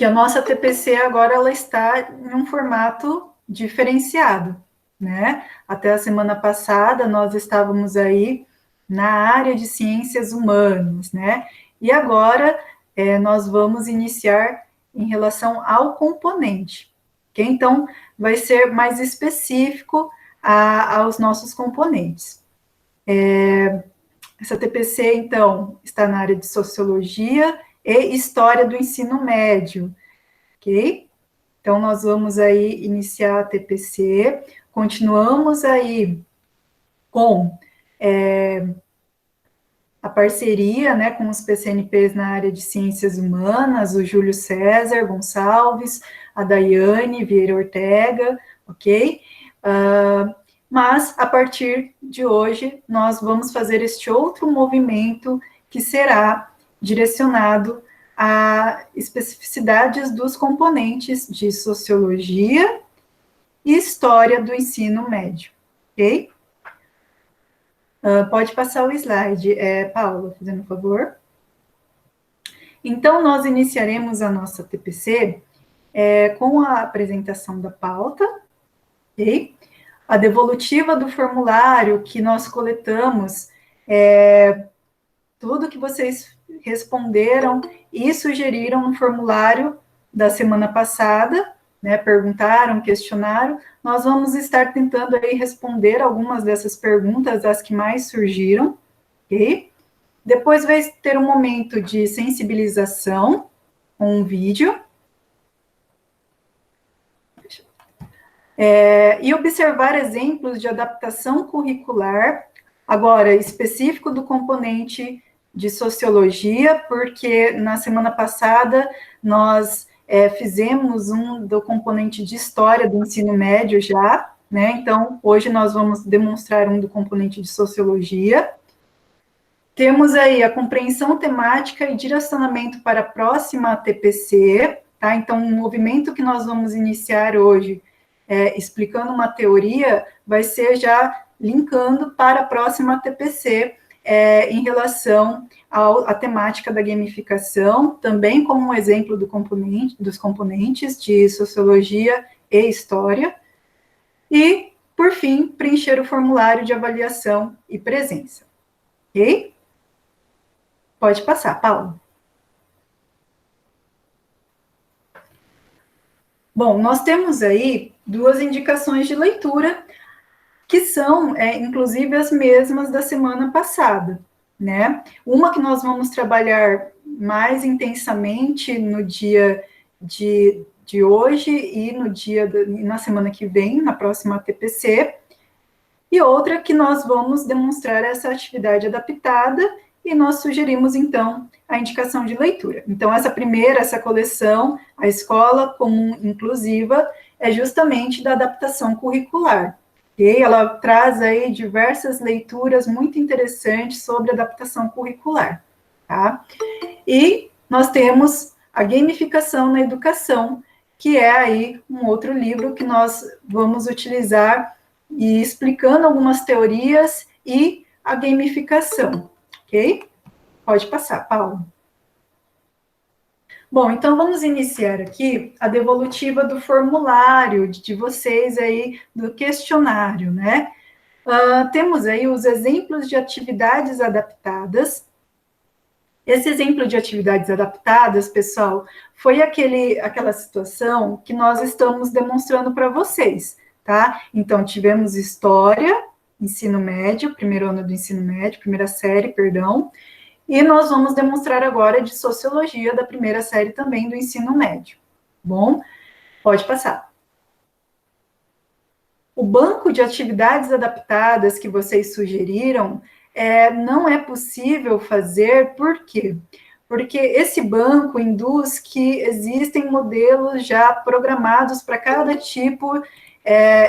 que a nossa TPC agora ela está em um formato diferenciado, né? Até a semana passada nós estávamos aí na área de ciências humanas, né? E agora nós vamos iniciar em relação ao componente, ok? Então, vai ser mais específico aos nossos componentes. Essa TPC, então, está na área de Sociologia e História do Ensino Médio, ok? Então, nós vamos aí iniciar a TPC, continuamos aí com a parceria, né, com os PCNPs na área de Ciências Humanas, o Júlio César Gonçalves, a Daiane Vieira Ortega, ok? Mas, a partir de hoje, nós vamos fazer este outro movimento que será direcionado a especificidades dos componentes de Sociologia e História do Ensino Médio, ok? Pode passar o slide, Paula, fazendo um favor. Então, nós iniciaremos a nossa TPC com a apresentação da pauta, ok? A devolutiva do formulário que nós coletamos, tudo que vocês responderam e sugeriram no formulário da semana passada, né, perguntaram, questionaram, nós vamos estar tentando aí responder algumas dessas perguntas, as que mais surgiram, ok? Depois vai ter um momento de sensibilização com um vídeo. E observar exemplos de adaptação curricular, agora, específico do componente de Sociologia, porque na semana passada nós fizemos um do componente de História do Ensino Médio já, né? Então, hoje nós vamos demonstrar um do componente de Sociologia. Temos aí a compreensão temática e direcionamento para a próxima TPC, tá? Então, o movimento que nós vamos iniciar hoje, explicando uma teoria, vai ser já linkando para a próxima TPC, em relação à temática da gamificação, também como um exemplo dos componentes de Sociologia e História. E, por fim, preencher o formulário de avaliação e presença. Ok? Pode passar, Paula. Bom, nós temos aí duas indicações de leitura, que são, inclusive, as mesmas da semana passada, né? Uma que nós vamos trabalhar mais intensamente no dia de hoje e na semana que vem, na próxima TPC, e outra que nós vamos demonstrar essa atividade adaptada, e nós sugerimos, então, a indicação de leitura. Então, essa coleção, A Escola Comum Inclusiva, é justamente da adaptação curricular. E ela traz aí diversas leituras muito interessantes sobre adaptação curricular, tá? E nós temos a gamificação na educação, que é aí um outro livro que nós vamos utilizar e explicando algumas teorias e a gamificação, ok? Pode passar, Paulo. Bom, então vamos iniciar aqui a devolutiva do formulário de vocês aí, do questionário, né? Temos aí os exemplos de atividades adaptadas. Esse exemplo de atividades adaptadas, pessoal, foi aquela situação que nós estamos demonstrando para vocês, tá? Então, tivemos História, ensino médio, primeiro ano do ensino médio, primeira série, perdão, e nós vamos demonstrar agora de Sociologia da primeira série também do ensino médio. Bom, pode passar. O banco de atividades adaptadas que vocês sugeriram, não é possível fazer, por quê? Porque esse banco induz que existem modelos já programados para cada tipo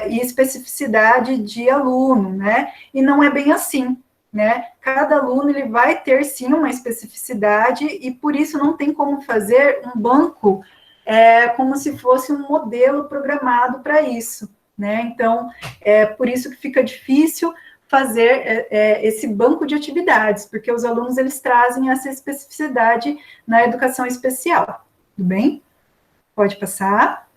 e especificidade de aluno, né? E não é bem assim, né? Cada aluno ele vai ter, sim, uma especificidade e, por isso, não tem como fazer um banco como se fosse um modelo programado para isso, né? Então, por isso que fica difícil fazer esse banco de atividades, porque os alunos, eles trazem essa especificidade na educação especial, tudo bem? Pode passar.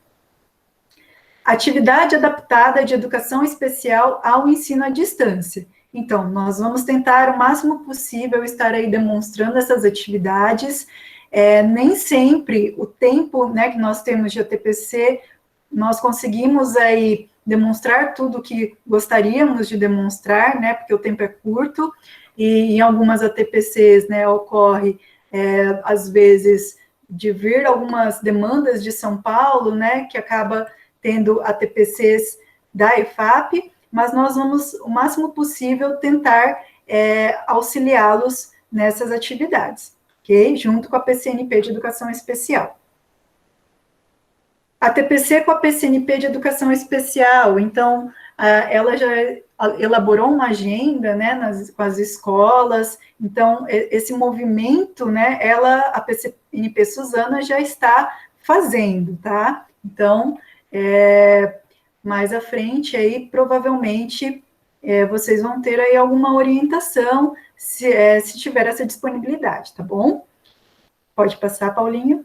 Atividade adaptada de educação especial ao ensino à distância. Então, nós vamos tentar o máximo possível estar aí demonstrando essas atividades. Nem sempre o tempo, né, que nós temos de ATPC, nós conseguimos aí demonstrar tudo que gostaríamos de demonstrar, né, porque o tempo é curto, e em algumas ATPCs, né, ocorre, às vezes, de vir algumas demandas de São Paulo, né, que acaba tendo ATPCs da EFAP, mas nós vamos, o máximo possível, tentar auxiliá-los nessas atividades, ok? Junto com a PCNP de Educação Especial. A TPC com a PCNP de Educação Especial, então, ela já elaborou uma agenda, né, com as escolas, então, esse movimento, né, a PCNP Suzana já está fazendo, tá? Então, mais à frente, aí, provavelmente, vocês vão ter aí alguma orientação, se tiver essa disponibilidade, tá bom? Pode passar, Paulinho.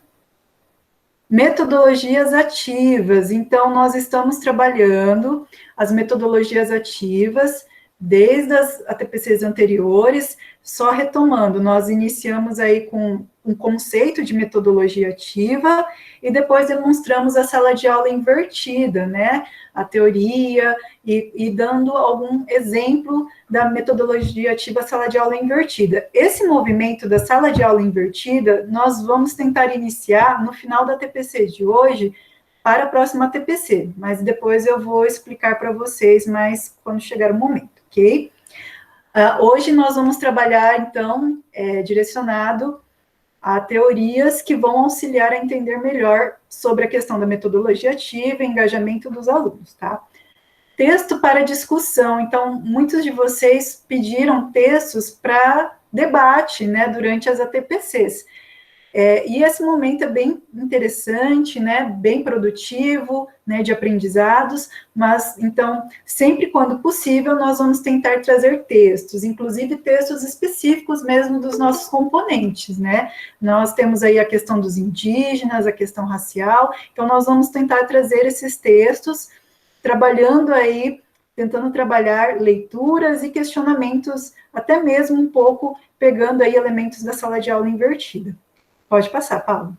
Metodologias ativas. Então, nós estamos trabalhando as metodologias ativas desde as ATPCs anteriores, só retomando, nós iniciamos aí com um conceito de metodologia ativa e depois demonstramos a sala de aula invertida, né? A teoria e dando algum exemplo da metodologia ativa sala de aula invertida. Esse movimento da sala de aula invertida, nós vamos tentar iniciar no final da TPC de hoje para a próxima TPC, mas depois eu vou explicar para vocês mais quando chegar o momento, ok? Hoje nós vamos trabalhar, então, direcionado a teorias que vão auxiliar a entender melhor sobre a questão da metodologia ativa e engajamento dos alunos, tá? Texto para discussão. Então, muitos de vocês pediram textos para debate, né, durante as ATPCs. E esse momento é bem interessante, né, bem produtivo, né, de aprendizados, mas, então, sempre quando possível, nós vamos tentar trazer textos, inclusive textos específicos mesmo dos nossos componentes, né, nós temos aí a questão dos indígenas, a questão racial, então nós vamos tentar trazer esses textos, trabalhando aí, tentando trabalhar leituras e questionamentos, até mesmo um pouco pegando aí elementos da sala de aula invertida. Pode passar, Paulo.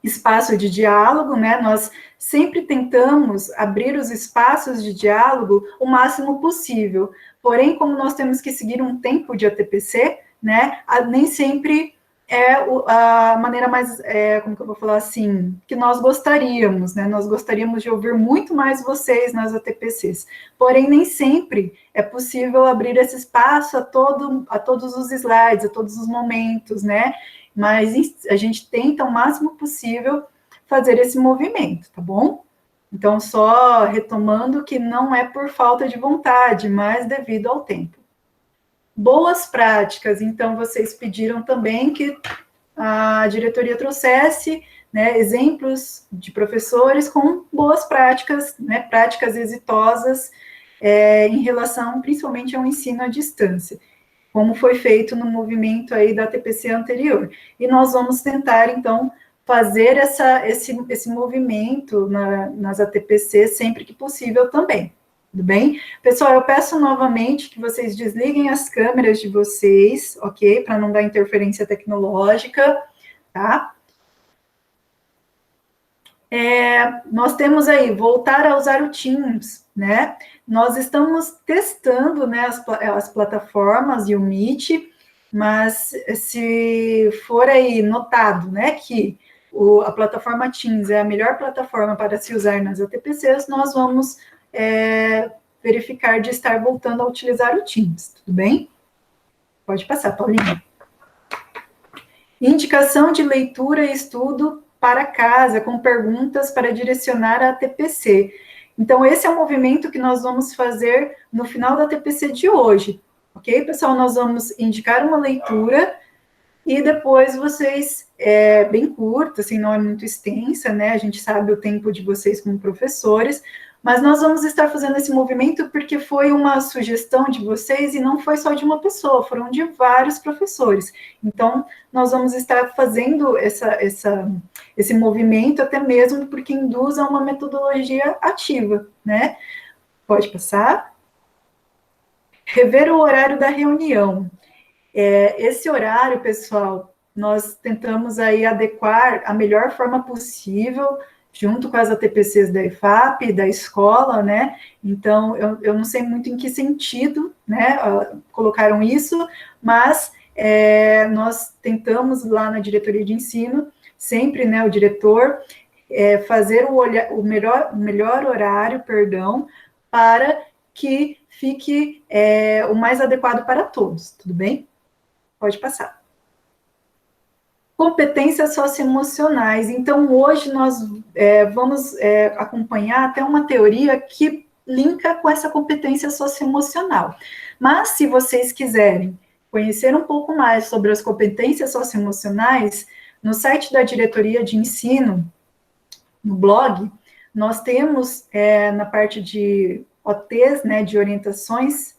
Espaço de diálogo, né? Nós sempre tentamos abrir os espaços de diálogo o máximo possível. Porém, como nós temos que seguir um tempo de ATPC, né? Nem sempre é a maneira mais, como que eu vou falar assim, que nós gostaríamos, né? Nós gostaríamos de ouvir muito mais vocês nas ATPCs. Porém, nem sempre é possível abrir esse espaço a todos os slides, a todos os momentos, né? Mas a gente tenta o máximo possível fazer esse movimento, tá bom? Então, só retomando que não é por falta de vontade, mas devido ao tempo. Boas práticas, então, vocês pediram também que a diretoria trouxesse, né, exemplos de professores com boas práticas, né, práticas exitosas em relação, principalmente, ao ensino à distância, como foi feito no movimento aí da TPC anterior. E nós vamos tentar, então, fazer esse movimento nas ATPC sempre que possível também, tudo bem? Pessoal, eu peço novamente que vocês desliguem as câmeras de vocês, ok? Para não dar interferência tecnológica, tá? Nós temos aí, voltar a usar o Teams, né? Nós estamos testando, né, as plataformas e o Meet, mas se for aí notado, né, que a plataforma Teams é a melhor plataforma para se usar nas ATPCs, nós vamos verificar de estar voltando a utilizar o Teams, tudo bem? Pode passar, Paulinha. Indicação de leitura e estudo para casa, com perguntas para direcionar a TPC. Então, esse é o movimento que nós vamos fazer no final da TPC de hoje, ok, pessoal? Nós vamos indicar uma leitura e depois vocês, bem curta, assim, não é muito extensa, né? A gente sabe o tempo de vocês como professores, Mas nós vamos estar fazendo esse movimento porque foi uma sugestão de vocês e não foi só de uma pessoa, foram de vários professores. Então, nós vamos estar fazendo esse movimento até mesmo porque induz a uma metodologia ativa, né? Pode passar. Rever o horário da reunião. Esse horário, pessoal, nós tentamos aí adequar a melhor forma possível, junto com as ATPCs da IFAP, da escola, né? Então, eu não sei muito em que sentido, né, colocaram isso, mas nós tentamos lá na diretoria de ensino, sempre, né, o diretor, fazer o melhor horário, perdão, para que fique o mais adequado para todos, tudo bem? Pode passar. Competências socioemocionais. Então, hoje nós vamos acompanhar até uma teoria que linka com essa competência socioemocional. Mas, se vocês quiserem conhecer um pouco mais sobre as competências socioemocionais, no site da diretoria de ensino, no blog, nós temos, na parte de OTs, né, de orientações,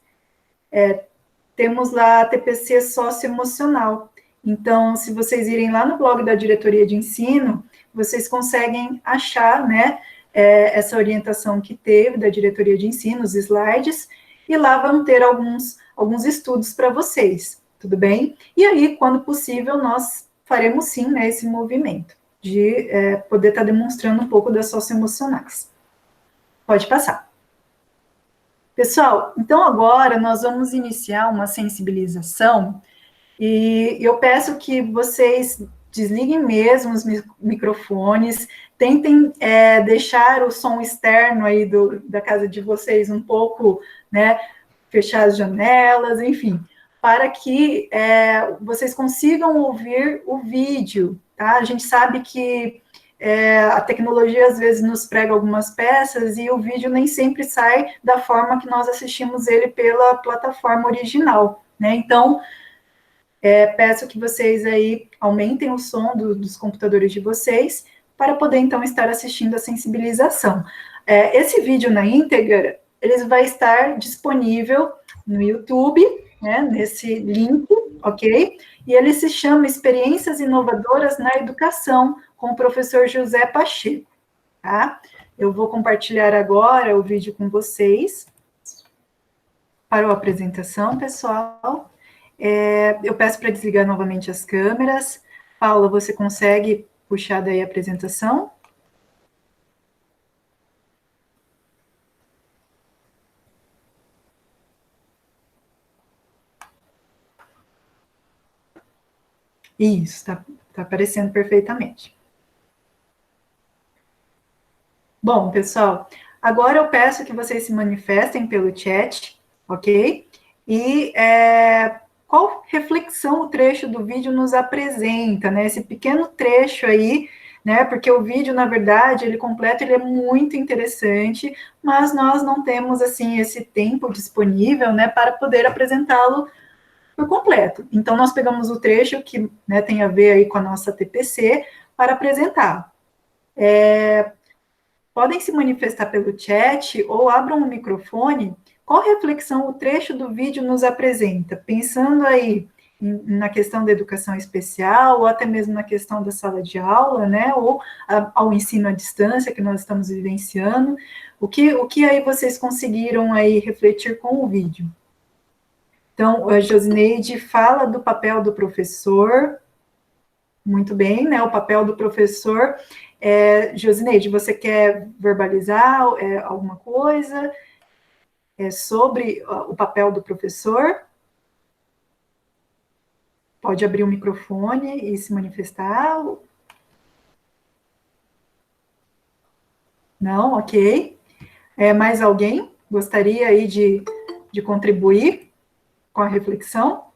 temos lá a TPC socioemocional. Então, se vocês irem lá no blog da diretoria de ensino, vocês conseguem achar, né, essa orientação que teve da diretoria de ensino, os slides, e lá vão ter alguns estudos para vocês, tudo bem? E aí, quando possível, nós faremos sim, né, esse movimento de poder estar demonstrando um pouco das socioemocionais. Pode passar. Pessoal, então agora nós vamos iniciar uma sensibilização e eu peço que vocês desliguem mesmo os microfones, tentem deixar o som externo aí da casa de vocês um pouco, né, fechar as janelas, enfim, para que vocês consigam ouvir o vídeo, tá? A gente sabe que a tecnologia às vezes nos prega algumas peças e o vídeo nem sempre sai da forma que nós assistimos ele pela plataforma original, né? Então, peço que vocês aí aumentem o som dos computadores de vocês para poder, então, estar assistindo a sensibilização. Esse vídeo na íntegra, ele vai estar disponível no YouTube, né, nesse link, ok? E ele se chama Experiências Inovadoras na Educação, com o professor José Pacheco, tá? Eu vou compartilhar agora o vídeo com vocês. Parou a apresentação, pessoal. Eu peço para desligar novamente as câmeras. Paula, você consegue puxar daí a apresentação? Isso, tá aparecendo perfeitamente. Bom, pessoal, agora eu peço que vocês se manifestem pelo chat, ok? E qual reflexão o trecho do vídeo nos apresenta, né? Esse pequeno trecho aí, né? Porque o vídeo, na verdade, ele completo, ele é muito interessante, mas nós não temos, assim, esse tempo disponível, né, para poder apresentá-lo por completo. Então, nós pegamos o trecho que, né, tem a ver aí com a nossa TPC para apresentar. Podem se manifestar pelo chat ou abram o microfone. Qual reflexão o trecho do vídeo nos apresenta? Pensando aí na questão da educação especial, ou até mesmo na questão da sala de aula, né, ou ao ensino à distância que nós estamos vivenciando. O que aí vocês conseguiram aí refletir com o vídeo? Então, a Josineide fala do papel do professor. Muito bem, né, o papel do professor. Josineide, você quer verbalizar alguma coisa sobre o papel do professor? Pode abrir o microfone e se manifestar. Não? Ok. Mais alguém gostaria aí de contribuir com a reflexão?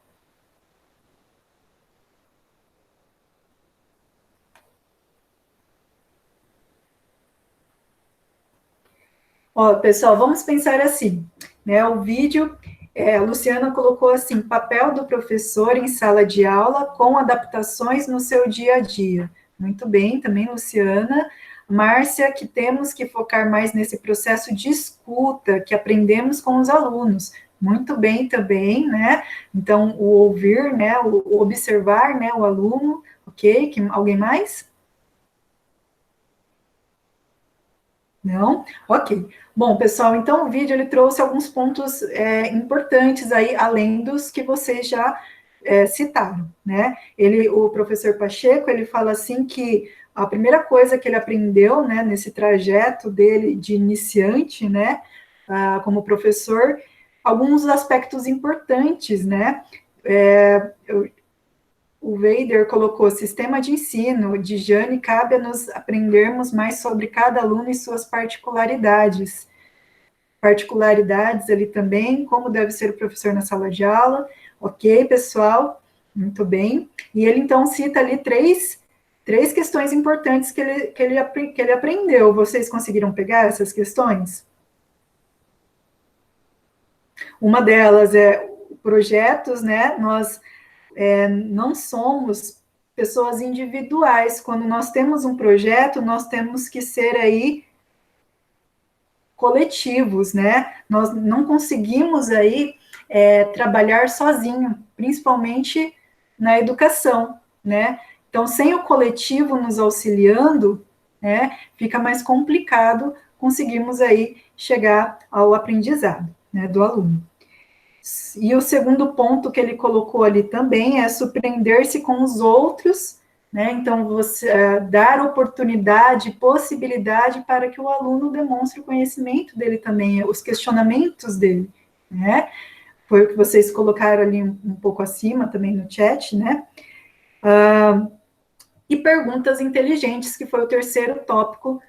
Ó, pessoal, vamos pensar assim, né? O vídeo, a Luciana colocou assim, papel do professor em sala de aula com adaptações no seu dia a dia. Muito bem, também, Luciana. Márcia, que temos que focar mais nesse processo de escuta que aprendemos com os alunos. Muito bem também, né? Então, o ouvir, né? O observar, né? O aluno, ok? Alguém mais? Não? Ok. Bom, pessoal, então o vídeo ele trouxe alguns pontos importantes aí, além dos que vocês já citaram, né? O professor Pacheco, ele fala assim que a primeira coisa que ele aprendeu, né, nesse trajeto dele de iniciante, né, como professor, alguns aspectos importantes, né? O Weider colocou: sistema de ensino de Jane, cabe a nos aprendermos mais sobre cada aluno e suas particularidades. Particularidades ali também, como deve ser o professor na sala de aula. Ok, pessoal, muito bem. E ele, então, cita ali três questões importantes que ele aprendeu. Vocês conseguiram pegar essas questões? Uma delas é projetos, né? Nós não somos pessoas individuais. Quando nós temos um projeto, nós temos que ser aí coletivos, né? Nós não conseguimos aí trabalhar sozinho, principalmente na educação, né? Então, sem o coletivo nos auxiliando, né, fica mais complicado conseguirmos aí chegar ao aprendizado, né, do aluno. E o segundo ponto que ele colocou ali também é surpreender-se com os outros, né? Então, você dar oportunidade, possibilidade para que o aluno demonstre o conhecimento dele também, os questionamentos dele, né? Foi o que vocês colocaram ali um pouco acima também no chat, né? E perguntas inteligentes, que foi o terceiro tópico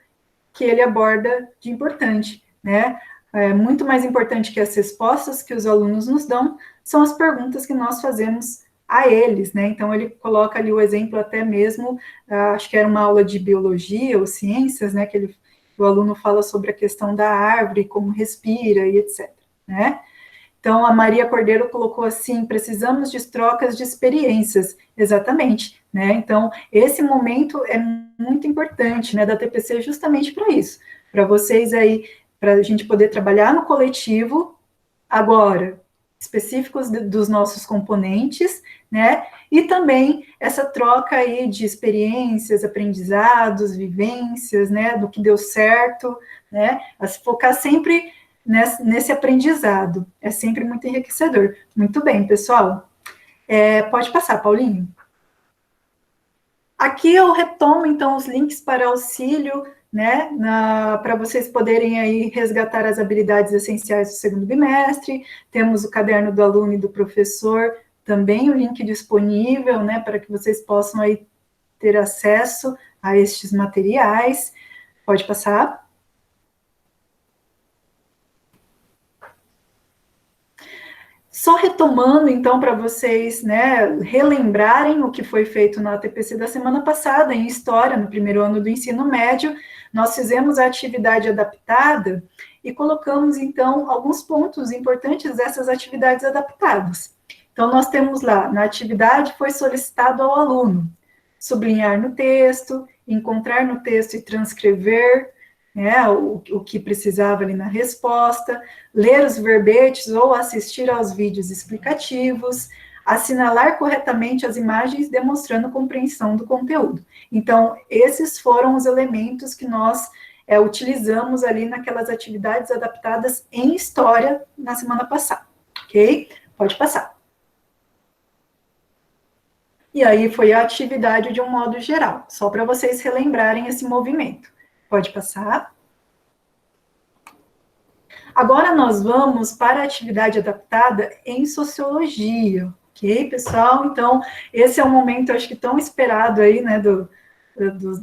que ele aborda de importante, né? Muito mais importante que as respostas que os alunos nos dão são as perguntas que nós fazemos a eles, né? Então, ele coloca ali o exemplo até mesmo, acho que era uma aula de biologia ou ciências, né? O aluno fala sobre a questão da árvore, como respira e etc, né? Então, a Maria Cordeiro colocou assim: precisamos de trocas de experiências. Exatamente, né? Então, esse momento é muito importante, né, da TPC, justamente para isso, para vocês aí, para a gente poder trabalhar no coletivo, agora, específicos dos nossos componentes, né, e também essa troca aí de experiências, aprendizados, vivências, né, do que deu certo, né, a se focar sempre nesse aprendizado. É sempre muito enriquecedor. Muito bem, pessoal. Pode passar, Paulinho. Aqui eu retomo, então, os links para auxílio, né, para vocês poderem aí resgatar as habilidades essenciais do segundo bimestre. Temos o caderno do aluno e do professor, também o link disponível, né, para que vocês possam aí ter acesso a estes materiais. Pode passar. Só retomando, então, para vocês, né, relembrarem o que foi feito na ATPC da semana passada, em História, no primeiro ano do ensino médio, nós fizemos a atividade adaptada e colocamos, então, alguns pontos importantes dessas atividades adaptadas. Então, nós temos lá, na atividade, foi solicitado ao aluno sublinhar no texto, encontrar no texto e transcrever, né, o que precisava ali na resposta, ler os verbetes ou assistir aos vídeos explicativos, assinalar corretamente as imagens demonstrando compreensão do conteúdo. Então, esses foram os elementos que nós utilizamos ali naquelas atividades adaptadas em história na semana passada, ok? Pode passar. E aí foi a atividade de um modo geral, só para vocês relembrarem esse movimento. Pode passar. Agora nós vamos para a atividade adaptada em sociologia, ok, pessoal? Então, esse é um momento, acho que tão esperado aí, né,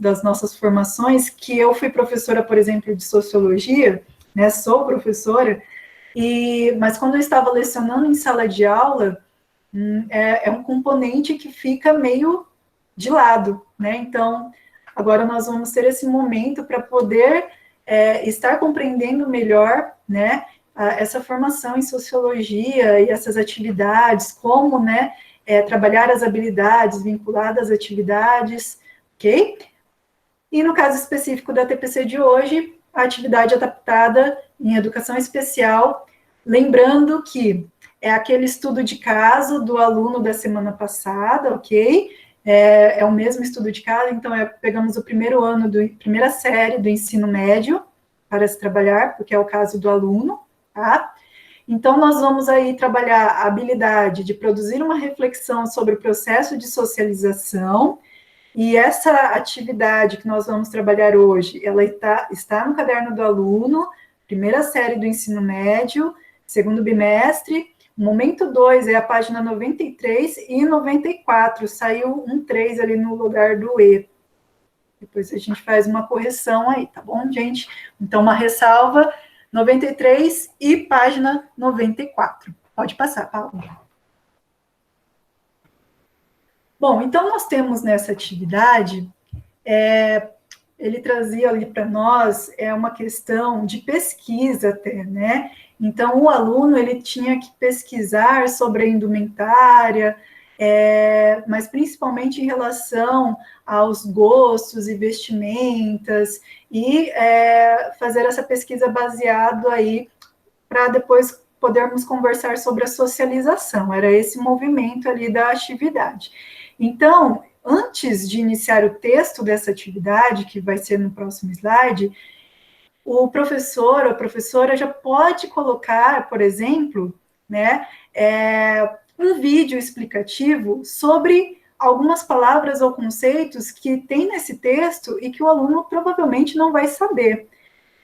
das nossas formações, que eu fui professora, por exemplo, de sociologia, né, sou professora, mas quando eu estava lecionando em sala de aula, é um componente que fica meio de lado, né? Então, agora nós vamos ter esse momento para poder estar compreendendo melhor, né, essa formação em sociologia e essas atividades, como, né, trabalhar as habilidades vinculadas às atividades, ok? E no caso específico da TPC de hoje, a atividade adaptada em educação especial, lembrando que é aquele estudo de caso do aluno da semana passada, ok? É o mesmo estudo de caso, então pegamos o primeiro ano, primeira série do ensino médio para se trabalhar, porque é o caso do aluno, tá? Então, nós vamos aí trabalhar a habilidade de produzir uma reflexão sobre o processo de socialização, e essa atividade que nós vamos trabalhar hoje, ela está no caderno do aluno, primeira série do ensino médio, segundo bimestre. O momento 2 é a página 93 e 94, saiu um 3 ali no lugar do E. Depois a gente faz uma correção aí, tá bom, gente? Então, uma ressalva, 93 e página 94. Pode passar, Paulo. Bom, então nós temos nessa atividade, ele trazia ali para nós uma questão de pesquisa até, né? Então, o aluno, ele tinha que pesquisar sobre a indumentária, mas principalmente em relação aos gostos e vestimentas, e fazer essa pesquisa baseado aí para depois podermos conversar sobre a socialização. Era esse movimento ali da atividade. Então, antes de iniciar o texto dessa atividade, que vai ser no próximo slide, o professor ou a professora já pode colocar, por exemplo, né, um vídeo explicativo sobre algumas palavras ou conceitos que tem nesse texto e que o aluno provavelmente não vai saber,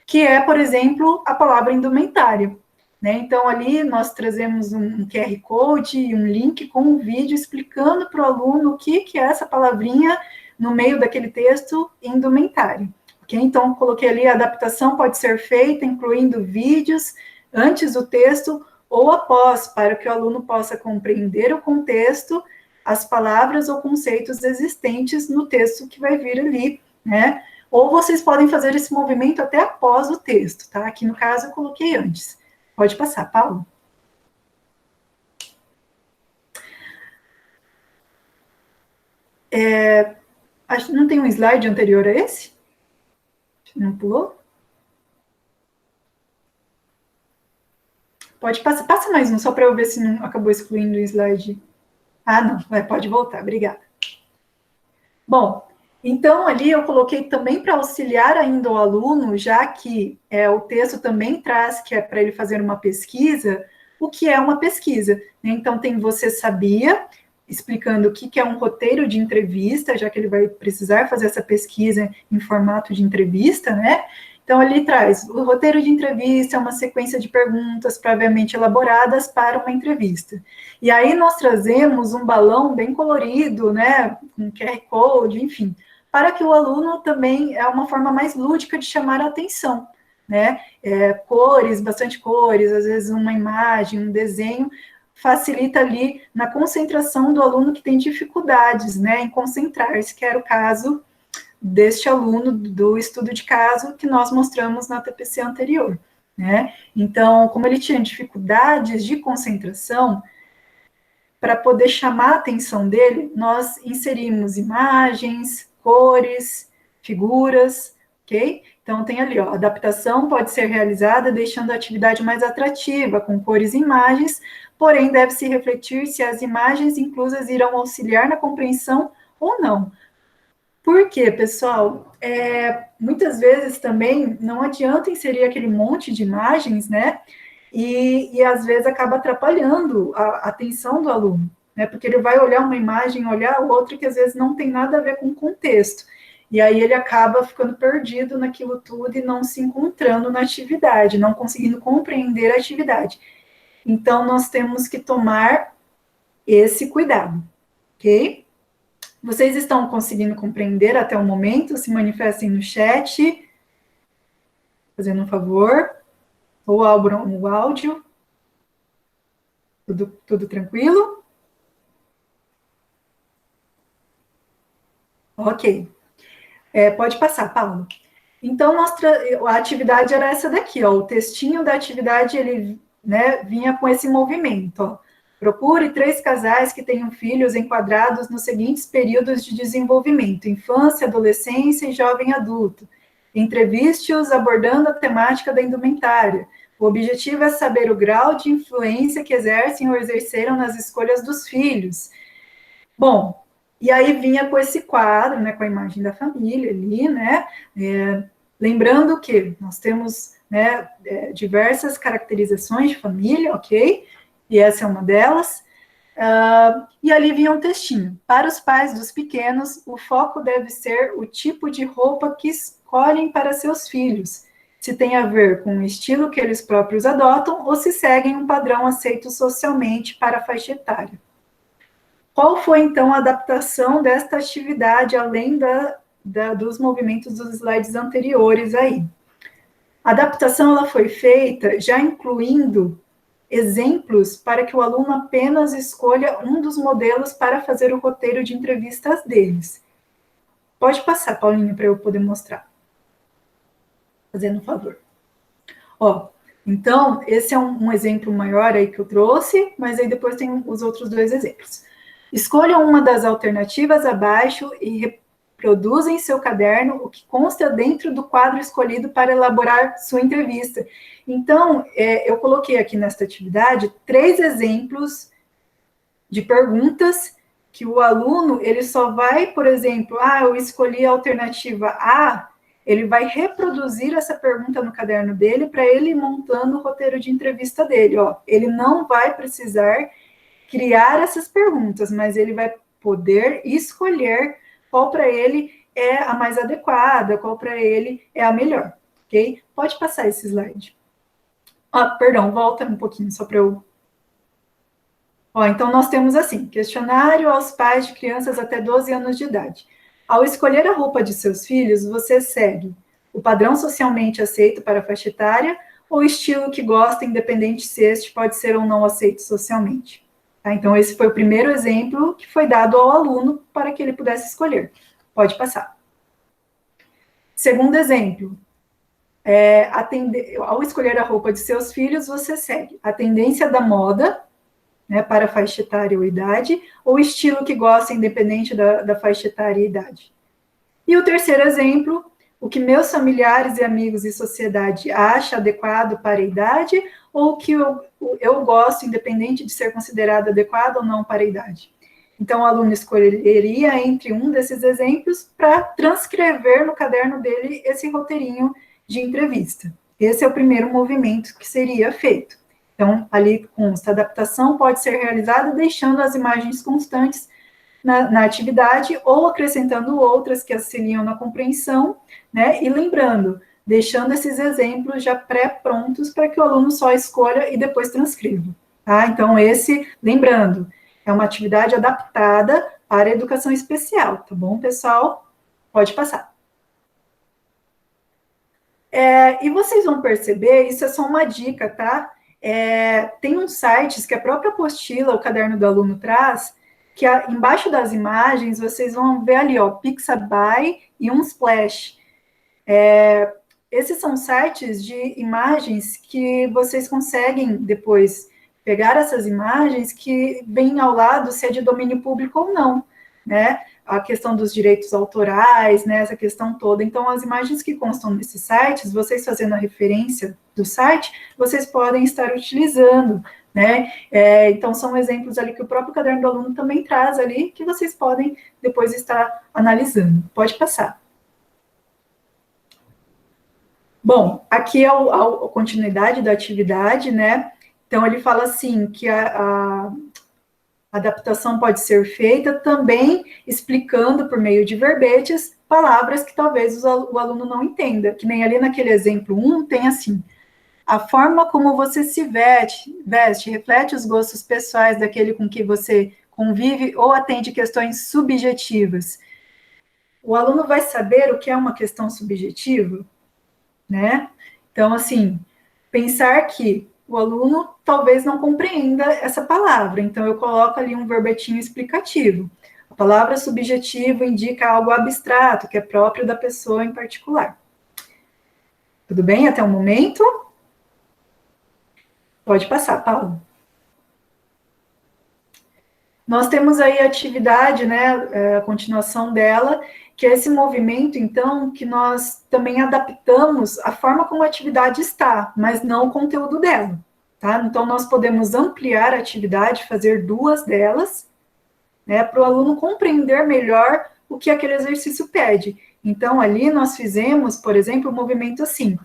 que é, por exemplo, a palavra indumentária. Né? Então, ali nós trazemos um QR Code e um link com um vídeo explicando para o aluno o que é essa palavrinha no meio daquele texto indumentário. Okay? Então, coloquei ali, a adaptação pode ser feita incluindo vídeos antes do texto ou após, para que o aluno possa compreender o contexto, as palavras ou conceitos existentes no texto que vai vir ali, né? Ou vocês podem fazer esse movimento até após o texto, tá? Aqui no caso eu coloquei antes. Pode passar, Paulo. Acho que não tem um slide anterior a esse? Não pulou? Pode passar, passa mais um, só para eu ver se não acabou excluindo o slide. Ah, não, pode voltar, obrigada. Bom, então ali eu coloquei também para auxiliar ainda o aluno, já que o texto também traz que é para ele fazer uma pesquisa, o que é uma pesquisa. Né? Então tem Você Sabia, explicando o que é um roteiro de entrevista, já que ele vai precisar fazer essa pesquisa em formato de entrevista, né? Então, ele traz o roteiro de entrevista, é uma sequência de perguntas previamente elaboradas para uma entrevista. E aí nós trazemos um balão bem colorido, né, com QR Code, enfim, para que o aluno também é uma forma mais lúdica de chamar a atenção, né? Cores, bastante cores, às vezes uma imagem, um desenho, facilita ali na concentração do aluno que tem dificuldades, né, em concentrar-se, que era o caso deste aluno do estudo de caso que nós mostramos na TPC anterior, né? Então, como ele tinha dificuldades de concentração, para poder chamar a atenção dele, nós inserimos imagens, cores, figuras, ok? Então, tem ali, ó, a adaptação pode ser realizada deixando a atividade mais atrativa, com cores e imagens, porém, deve-se refletir se as imagens inclusas irão auxiliar na compreensão ou não. Por quê, pessoal? Muitas vezes também não adianta inserir aquele monte de imagens, né? E às vezes acaba atrapalhando a atenção do aluno, né? Porque ele vai olhar uma imagem, olhar outra que às vezes não tem nada a ver com o contexto. E aí ele acaba ficando perdido naquilo tudo e não se encontrando na atividade, não conseguindo compreender a atividade. Então, nós temos que tomar esse cuidado, ok? Vocês estão conseguindo compreender até o momento? Se manifestem no chat, fazendo um favor. Ou abram o áudio. Tudo tranquilo? Ok. Pode passar, Paulo. Então, a atividade era essa daqui, ó. O textinho da atividade, ele, né, vinha com esse movimento, ó. Procure 3 casais que tenham filhos enquadrados nos seguintes períodos de desenvolvimento: infância, adolescência e jovem adulto. Entreviste-os abordando a temática da indumentária. O objetivo é saber o grau de influência que exercem ou exerceram nas escolhas dos filhos. Bom, e aí vinha com esse quadro, né, com a imagem da família ali, né, lembrando que nós temos, né, diversas caracterizações de família, ok? E essa é uma delas. E ali vinha um textinho. Para os pais dos pequenos, o foco deve ser o tipo de roupa que escolhem para seus filhos, se tem a ver com o estilo que eles próprios adotam ou se seguem um padrão aceito socialmente para a faixa etária. Qual foi, então, a adaptação desta atividade, além dos movimentos dos slides anteriores aí? A adaptação ela foi feita já incluindo exemplos para que o aluno apenas escolha um dos modelos para fazer o roteiro de entrevistas deles. Pode passar, Paulinha, para eu poder mostrar. Fazendo um favor. Ó, então, esse é um exemplo maior aí que eu trouxe, mas aí depois tem os outros 2 exemplos. Escolha uma das alternativas abaixo e reproduza em seu caderno o que consta dentro do quadro escolhido para elaborar sua entrevista. Então, eu coloquei aqui nesta atividade 3 exemplos de perguntas que o aluno, ele só vai, por exemplo, eu escolhi a alternativa A, ele vai reproduzir essa pergunta no caderno dele para ele ir montando o roteiro de entrevista dele. Ó, ele não vai precisar criar essas perguntas, mas ele vai poder escolher qual para ele é a mais adequada, qual para ele é a melhor, ok? Pode passar esse slide. Perdão, volta um pouquinho, só para eu... Então, nós temos assim, questionário aos pais de crianças até 12 anos de idade. Ao escolher a roupa de seus filhos, você segue o padrão socialmente aceito para a faixa etária ou o estilo que gosta, independente se este pode ser ou não aceito socialmente. Tá? Então, esse foi o primeiro exemplo que foi dado ao aluno para que ele pudesse escolher. Pode passar. Segundo exemplo, ao escolher a roupa de seus filhos, você segue a tendência da moda, né, para a faixa etária ou idade, ou estilo que gosta, independente da faixa etária e idade. E o terceiro exemplo, o que meus familiares e amigos e sociedade acham adequado para a idade, ou o que eu gosto, independente de ser considerado adequado ou não para a idade. Então, o aluno escolheria entre um desses exemplos para transcrever no caderno dele esse roteirinho de entrevista. Esse é o primeiro movimento que seria feito. Então, ali consta, a adaptação pode ser realizada deixando as imagens constantes na atividade ou acrescentando outras que auxiliam na compreensão, né? E lembrando, deixando esses exemplos já pré-prontos para que o aluno só escolha e depois transcreva, tá? Então, lembrando, é uma atividade adaptada para a educação especial, tá bom, pessoal? Pode passar. E vocês vão perceber, isso é só uma dica, tá? Tem uns sites que a própria apostila, o caderno do aluno traz, que embaixo das imagens, vocês vão ver ali, ó, Pixabay e Unsplash. Esses são sites de imagens que vocês conseguem depois pegar essas imagens que vêm ao lado se é de domínio público ou não, né? A questão dos direitos autorais, né? Essa questão toda. Então, as imagens que constam nesses sites, vocês fazendo a referência do site, vocês podem estar utilizando, né? Então, são exemplos ali que o próprio caderno do aluno também traz ali, que vocês podem depois estar analisando. Pode passar. Bom, aqui é a continuidade da atividade, né? Então, ele fala assim, que a adaptação pode ser feita também explicando por meio de verbetes palavras que talvez o aluno não entenda, que nem ali naquele exemplo 1 tem assim, a forma como você se veste reflete os gostos pessoais daquele com que você convive ou atende questões subjetivas. O aluno vai saber o que é uma questão subjetiva, né? Então, assim, pensar que o aluno talvez não compreenda essa palavra, então eu coloco ali um verbetinho explicativo. A palavra subjetivo indica algo abstrato, que é próprio da pessoa em particular. Tudo bem até o momento? Pode passar, Paulo. Nós temos aí a atividade, né, a continuação dela, que é esse movimento, então, que nós também adaptamos a forma como a atividade está, mas não o conteúdo dela, tá? Então, nós podemos ampliar a atividade, fazer duas delas, né, para o aluno compreender melhor o que aquele exercício pede. Então, ali nós fizemos, por exemplo, um movimento assim,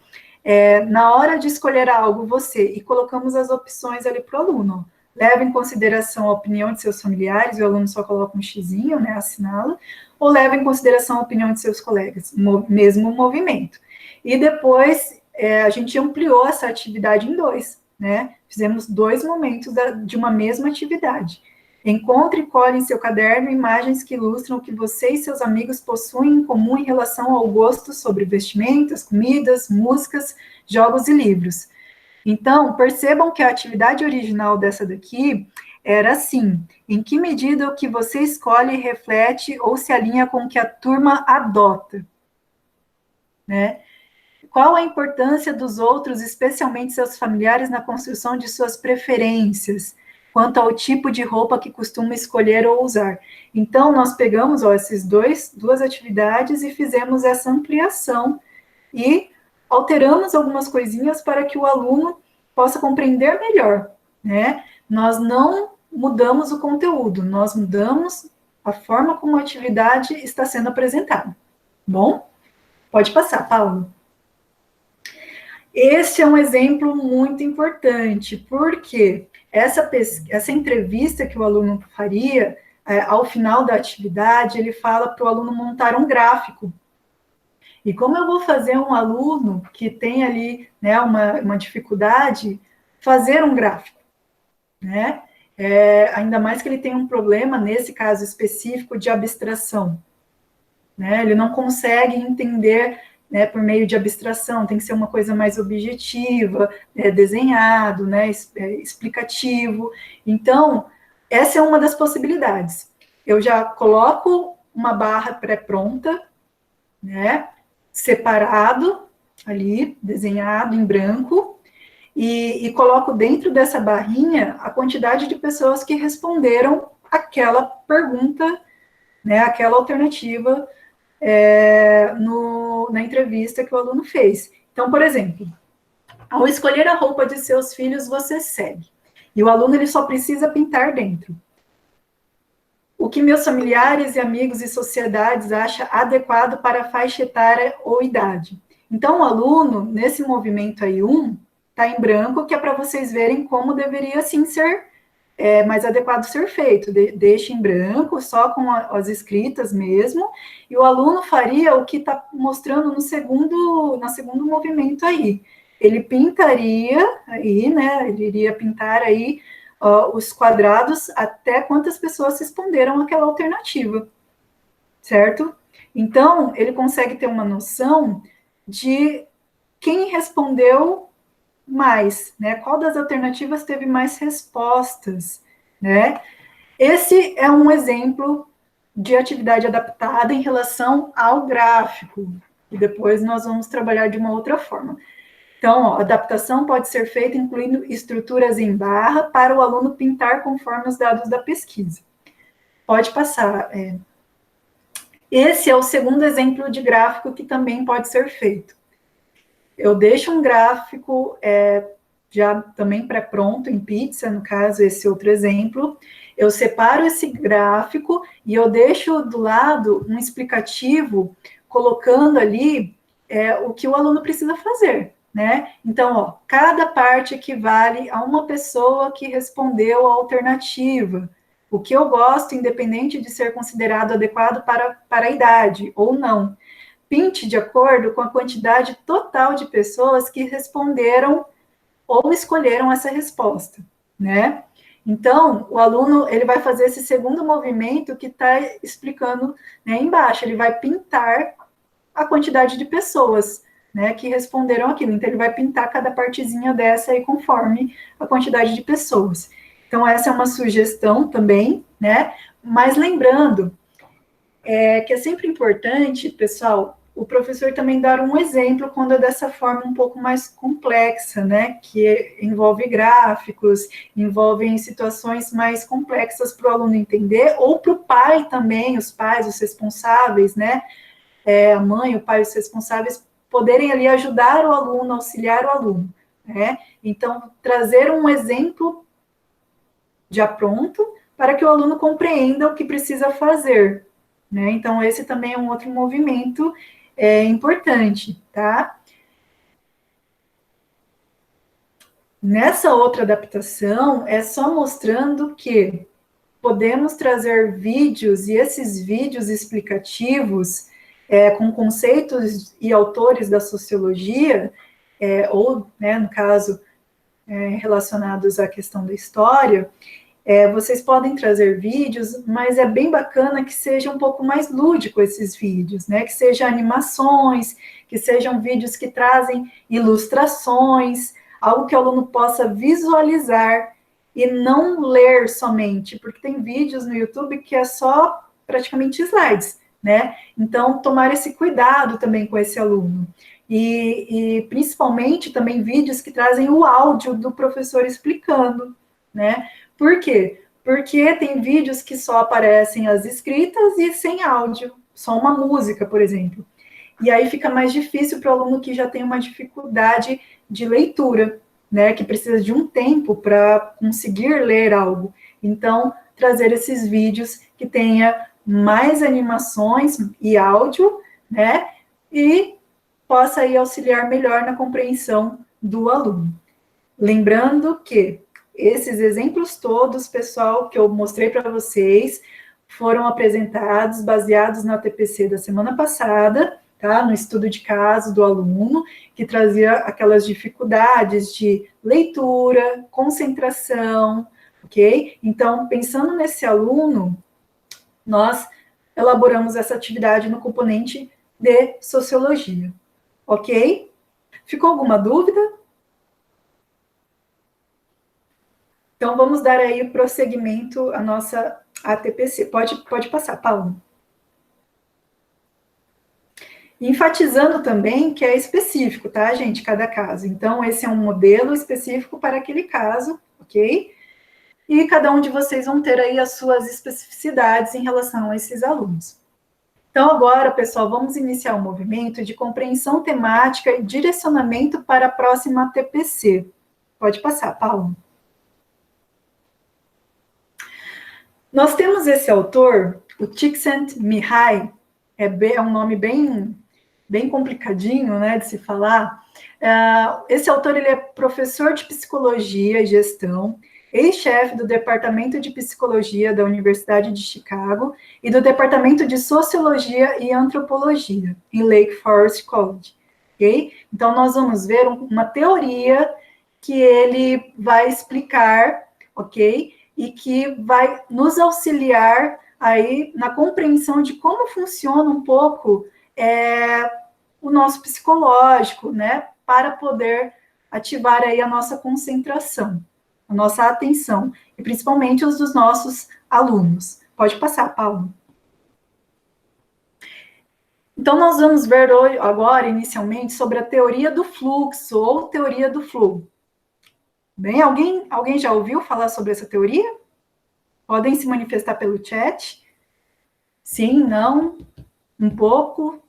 na hora de escolher algo, você, e colocamos as opções ali para o aluno. Leva em consideração a opinião de seus familiares, o aluno só coloca um xizinho, né, assinala, ou leva em consideração a opinião de seus colegas, mesmo movimento. E depois, a gente ampliou essa atividade em dois, né, fizemos dois momentos de uma mesma atividade. Encontre e colhe em seu caderno imagens que ilustram o que você e seus amigos possuem em comum em relação ao gosto sobre vestimentas, comidas, músicas, jogos e livros. Então, percebam que a atividade original dessa daqui era assim: em que medida o que você escolhe reflete ou se alinha com o que a turma adota, né? Qual a importância dos outros, especialmente seus familiares, na construção de suas preferências, quanto ao tipo de roupa que costuma escolher ou usar? Então, nós pegamos essas duas atividades e fizemos essa ampliação e alteramos algumas coisinhas para que o aluno possa compreender melhor, né? Nós não mudamos o conteúdo, nós mudamos a forma como a atividade está sendo apresentada. Bom? Pode passar, Paulo. Esse é um exemplo muito importante, porque essa entrevista que o aluno faria, ao final da atividade, ele fala para o aluno montar um gráfico. E como eu vou fazer um aluno que tem ali, né, uma dificuldade, fazer um gráfico, né? Ainda mais que ele tem um problema, nesse caso específico, de abstração, né? Ele não consegue entender, né, por meio de abstração, tem que ser uma coisa mais objetiva, desenhado, né, explicativo. Então, essa é uma das possibilidades. Eu já coloco uma barra pré-pronta, né, separado ali, desenhado em branco, e coloco dentro dessa barrinha a quantidade de pessoas que responderam aquela pergunta, né, aquela alternativa na entrevista que o aluno fez. Então, por exemplo, ao escolher a roupa de seus filhos, você segue. E o aluno ele só precisa pintar dentro. O que meus familiares e amigos e sociedades acham adequado para a faixa etária ou idade. Então, o aluno, nesse movimento aí, está em branco, que é para vocês verem como deveria, sim, ser mais adequado ser feito. Deixa em branco, só com as escritas mesmo, e o aluno faria o que está mostrando no segundo movimento aí. Ele pintaria aí, né, ele iria pintar aí os quadrados até quantas pessoas responderam aquela alternativa, certo? Então, ele consegue ter uma noção de quem respondeu mais, né? Qual das alternativas teve mais respostas, né? Esse é um exemplo de atividade adaptada em relação ao gráfico, e depois nós vamos trabalhar de uma outra forma. Então, a adaptação pode ser feita incluindo estruturas em barra para o aluno pintar conforme os dados da pesquisa. Pode passar. Esse é o segundo exemplo de gráfico que também pode ser feito. Eu deixo um gráfico já também pré-pronto, em pizza, no caso, esse outro exemplo. Eu separo esse gráfico e eu deixo do lado um explicativo, colocando ali o que o aluno precisa fazer, né? Então, cada parte equivale a uma pessoa que respondeu a alternativa. O que eu gosto, independente de ser considerado adequado para a idade ou não. Pinte de acordo com a quantidade total de pessoas que responderam ou escolheram essa resposta, né? Então, o aluno, ele vai fazer esse segundo movimento que está explicando, né, embaixo, ele vai pintar a quantidade de pessoas, né, que responderam aquilo. Então, ele vai pintar cada partezinha dessa aí conforme a quantidade de pessoas. Então, essa é uma sugestão também, né? Mas lembrando que é sempre importante, pessoal, o professor também dar um exemplo quando é dessa forma um pouco mais complexa, né? Que envolve gráficos, envolvem situações mais complexas para o aluno entender, ou para o pai também, os pais, os responsáveis, né? A mãe, o pai, os responsáveis, poderem ali ajudar o aluno, auxiliar o aluno, né? Então, trazer um exemplo já pronto para que o aluno compreenda o que precisa fazer, né? Então, esse também é um outro movimento importante, tá? Nessa outra adaptação, é só mostrando que podemos trazer vídeos, e esses vídeos explicativos, com conceitos e autores da sociologia, ou, né, no caso, relacionados à questão da história, vocês podem trazer vídeos, mas é bem bacana que seja um pouco mais lúdico esses vídeos, né? Que sejam animações, que sejam vídeos que trazem ilustrações, algo que o aluno possa visualizar e não ler somente, porque tem vídeos no YouTube que é só praticamente slides, né? Então, tomar esse cuidado também com esse aluno. E principalmente também vídeos que trazem o áudio do professor explicando, né? Por quê? Porque tem vídeos que só aparecem as escritas e sem áudio, só uma música, por exemplo. E aí fica mais difícil para o aluno que já tem uma dificuldade de leitura, né? Que precisa de um tempo para conseguir ler algo. Então, trazer esses vídeos que tenha mais animações e áudio, né? E possa aí auxiliar melhor na compreensão do aluno. Lembrando que esses exemplos todos, pessoal, que eu mostrei para vocês, foram apresentados, baseados na TPC da semana passada, tá? No estudo de caso do aluno, que trazia aquelas dificuldades de leitura, concentração, ok? Então, pensando nesse aluno, nós elaboramos essa atividade no componente de sociologia, ok? Ficou alguma dúvida? Então, vamos dar aí prosseguimento à nossa ATPC. Pode passar, Paulo. Enfatizando também que é específico, tá, gente, cada caso. Então, esse é um modelo específico para aquele caso, ok? E cada um de vocês vão ter aí as suas especificidades em relação a esses alunos. Então, agora, pessoal, vamos iniciar o movimento de compreensão temática e direcionamento para a próxima TPC. Pode passar, Paulo. Nós temos esse autor, o Csikszentmihalyi, é um nome bem complicadinho, né, de se falar. Esse autor, ele é professor de psicologia e gestão, ex-chefe do Departamento de Psicologia da Universidade de Chicago e do Departamento de Sociologia e Antropologia, em Lake Forest College, ok? Então, nós vamos ver uma teoria que ele vai explicar, ok? E que vai nos auxiliar aí na compreensão de como funciona um pouco o nosso psicológico, né, para poder ativar aí a nossa concentração, a nossa atenção, e principalmente os dos nossos alunos. Pode passar, Paulo. Então, nós vamos ver hoje, agora, inicialmente, sobre a teoria do fluxo, ou teoria do flow. Bem, alguém já ouviu falar sobre essa teoria? Podem se manifestar pelo chat. Sim, não, um pouco.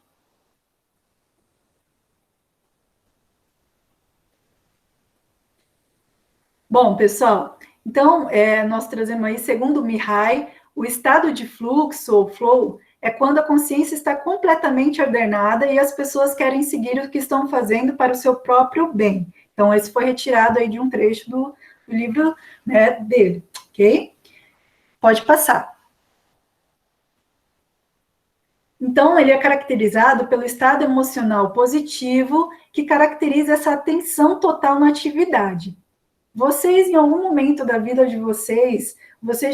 Bom, pessoal, então, nós trazemos aí, segundo o Mihai, o estado de fluxo ou flow é quando a consciência está completamente ordenada e as pessoas querem seguir o que estão fazendo para o seu próprio bem. Então, esse foi retirado aí de um trecho do livro, né, dele, ok? Pode passar. Então, ele é caracterizado pelo estado emocional positivo que caracteriza essa atenção total na atividade. Vocês, em algum momento da vida de vocês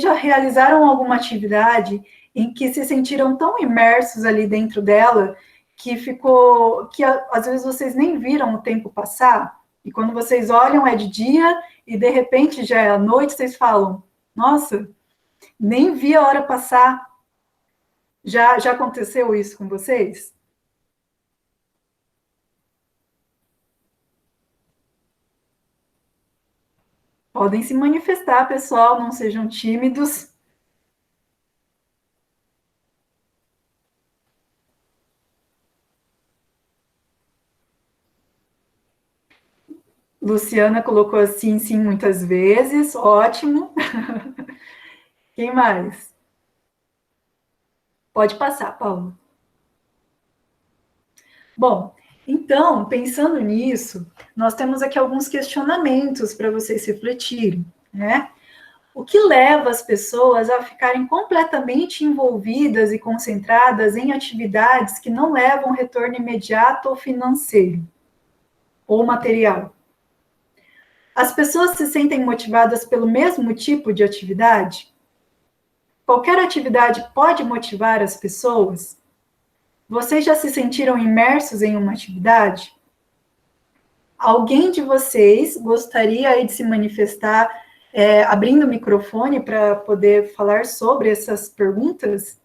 já realizaram alguma atividade em que se sentiram tão imersos ali dentro dela que às vezes vocês nem viram o tempo passar? E quando vocês olham é de dia e de repente já é à noite, vocês falam, nossa, nem vi a hora passar. Já aconteceu isso com vocês? Podem se manifestar, pessoal, não sejam tímidos. Luciana colocou assim, sim, muitas vezes. Ótimo. Quem mais? Pode passar, Paulo. Bom, então, pensando nisso, nós temos aqui alguns questionamentos para vocês refletirem, né? O que leva as pessoas a ficarem completamente envolvidas e concentradas em atividades que não levam retorno imediato ou financeiro ou material? As pessoas se sentem motivadas pelo mesmo tipo de atividade? Qualquer atividade pode motivar as pessoas? Vocês já se sentiram imersos em uma atividade? Alguém de vocês gostaria aí de se manifestar, abrindo o microfone para poder falar sobre essas perguntas?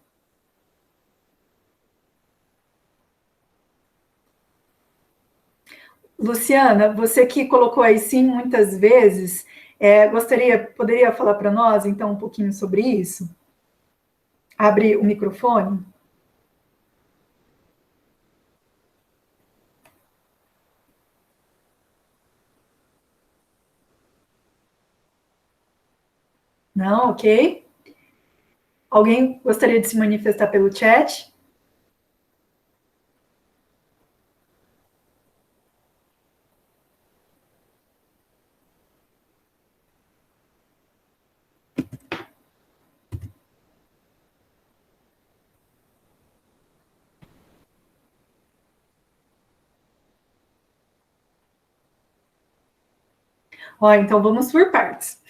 Luciana, você que colocou aí sim muitas vezes, poderia falar para nós então um pouquinho sobre isso? Abre o microfone. Não, ok? Alguém gostaria de se manifestar pelo chat? Ó, então vamos por partes.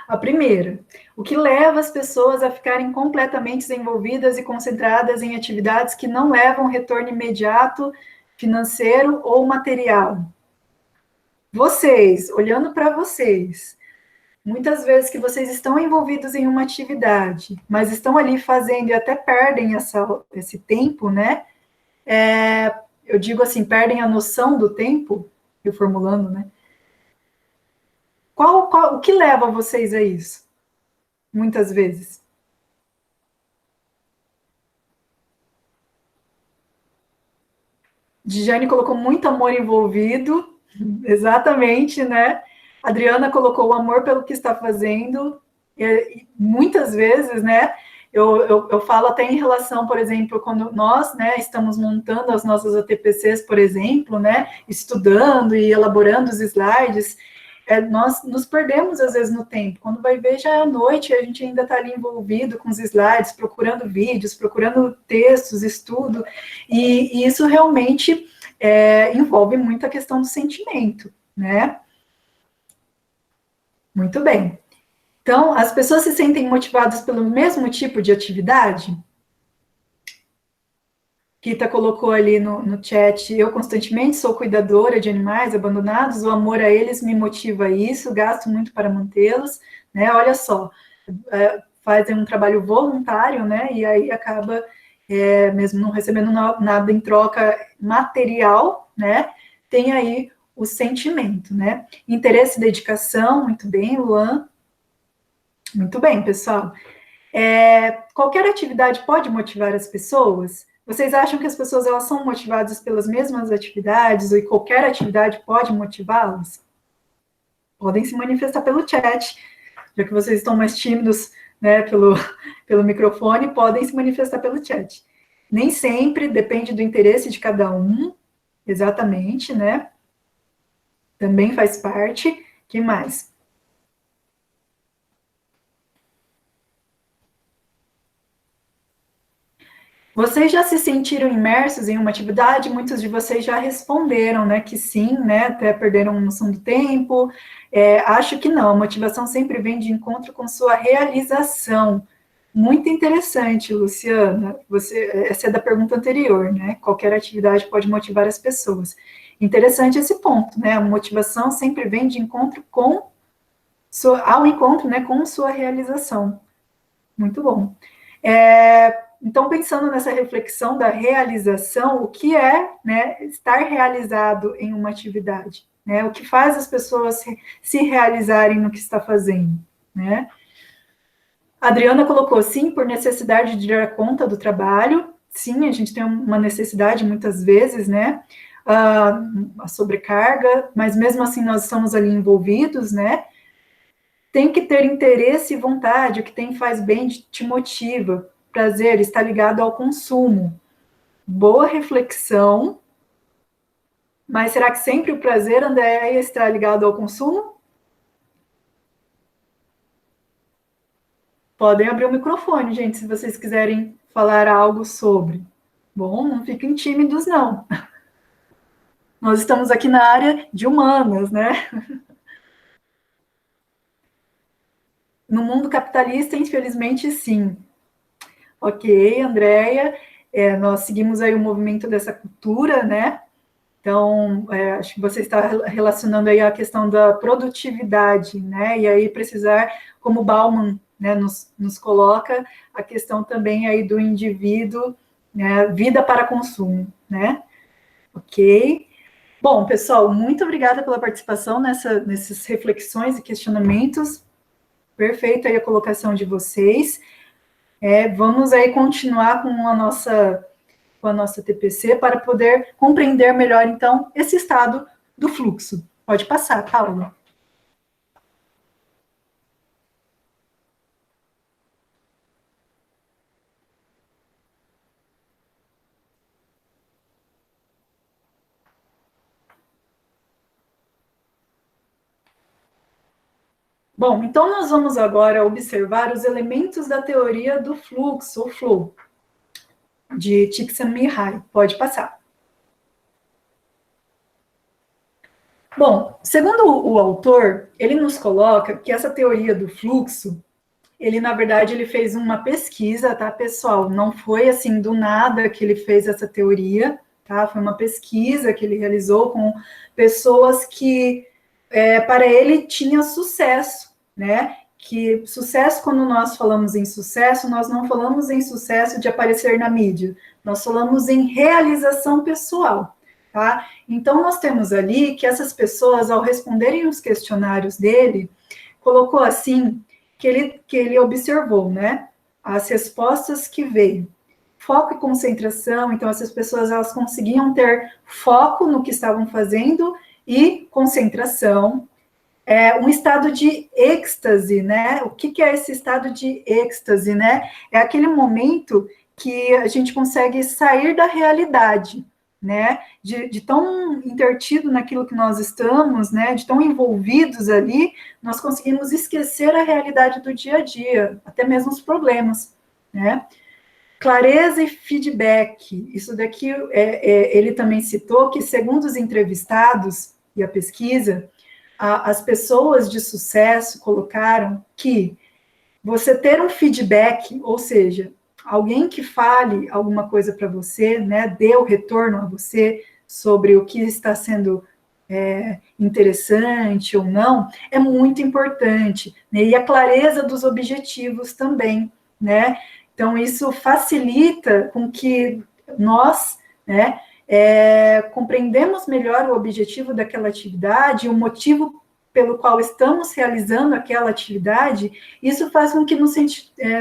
A primeira, o que leva as pessoas a ficarem completamente envolvidas e concentradas em atividades que não levam retorno imediato, financeiro ou material? Vocês, olhando para vocês, muitas vezes que vocês estão envolvidos em uma atividade, mas estão ali fazendo e até perdem esse tempo, né? Eu digo assim, perdem a noção do tempo, reformulando, né? O que leva vocês a isso? Muitas vezes. Dijane colocou muito amor envolvido, exatamente, né? Adriana colocou o amor pelo que está fazendo, e muitas vezes, né? Eu falo até em relação, por exemplo, quando nós, né, estamos montando as nossas ATPCs, por exemplo, né, estudando e elaborando os slides, nós nos perdemos às vezes no tempo. Quando vai ver já é à noite, a gente ainda está ali envolvido com os slides, procurando vídeos, procurando textos, estudo, e isso realmente envolve muito a questão do sentimento, né? Muito bem. Então, as pessoas se sentem motivadas pelo mesmo tipo de atividade? Kita colocou ali no chat, eu constantemente sou cuidadora de animais abandonados, o amor a eles me motiva a isso, gasto muito para mantê-los, né? Olha só, fazem um trabalho voluntário, né? E aí acaba, mesmo não recebendo nada em troca material, né? Tem aí o sentimento, né? Interesse e dedicação, muito bem, Luan. Muito bem, pessoal. Qualquer atividade pode motivar as pessoas? Vocês acham que as pessoas elas são motivadas pelas mesmas atividades ou qualquer atividade pode motivá-las? Podem se manifestar pelo chat, já que vocês estão mais tímidos, né, pelo microfone, podem se manifestar pelo chat. Nem sempre, depende do interesse de cada um, exatamente, né? Também faz parte. Que mais? Vocês já se sentiram imersos em uma atividade? Muitos de vocês já responderam, né, que sim, né, até perderam a noção do tempo. Acho que não, a motivação sempre vem de encontro com sua realização. Muito interessante, Luciana. Essa é da pergunta anterior, né? Qualquer atividade pode motivar as pessoas. Interessante esse ponto, né? A motivação sempre vem de encontro ao encontro, né, com sua realização. Muito bom. Então, pensando nessa reflexão da realização, o que é, né, estar realizado em uma atividade? né? O que faz as pessoas se realizarem no que está fazendo, né? A Adriana colocou, sim, por necessidade de dar conta do trabalho. Sim, a gente tem uma necessidade muitas vezes, né? A sobrecarga, mas mesmo assim nós estamos ali envolvidos, né? Tem que ter interesse e vontade, o que tem faz bem te motiva. Prazer está ligado ao consumo. Boa reflexão, mas será que sempre o prazer, André, está ligado ao consumo? Podem abrir o microfone, gente, se vocês quiserem falar algo sobre. Bom, não fiquem tímidos, não. Nós estamos aqui na área de humanas, né? No mundo capitalista, infelizmente, sim. Ok, Andréia, nós seguimos aí o movimento dessa cultura, né? Então, acho que você está relacionando aí a questão da produtividade, né? E aí precisar, como Bauman, né, nos coloca, a questão também aí do indivíduo, né, vida para consumo, né? Ok. Bom, pessoal, muito obrigada pela participação nessas reflexões e questionamentos. Perfeita aí a colocação de vocês. Vamos aí continuar com a nossa TPC para poder compreender melhor, então, esse estado do fluxo. Pode passar, Paula. Bom, então nós vamos agora observar os elementos da teoria do fluxo, ou flow, de Csikszentmihalyi. Pode passar. Bom, segundo o autor, ele nos coloca que essa teoria do fluxo, ele, na verdade, ele fez uma pesquisa, tá, pessoal? Não foi assim do nada que ele fez essa teoria, tá? Foi uma pesquisa que ele realizou com pessoas que, para ele, tinha sucesso, né? Que sucesso, quando nós falamos em sucesso, nós não falamos em sucesso de aparecer na mídia, nós falamos em realização pessoal, tá? Então, nós temos ali que essas pessoas, ao responderem os questionários dele, colocou assim, que ele observou, né? As respostas que veio. Foco e concentração, então essas pessoas elas conseguiam ter foco no que estavam fazendo e concentração. Um estado de êxtase, né? O que é esse estado de êxtase, né? É aquele momento que a gente consegue sair da realidade, né? De tão intertido naquilo que nós estamos, né? De tão envolvidos ali, nós conseguimos esquecer a realidade do dia a dia, até mesmo os problemas, né? Clareza e feedback. Isso daqui, ele também citou que, segundo os entrevistados e a pesquisa, as pessoas de sucesso colocaram que você ter um feedback, ou seja, alguém que fale alguma coisa para você, né, dê o retorno a você sobre o que está sendo interessante ou não, é muito importante, né, e a clareza dos objetivos também, né, então isso facilita com que nós, né, compreendemos melhor o objetivo daquela atividade, o motivo pelo qual estamos realizando aquela atividade, isso faz com que nos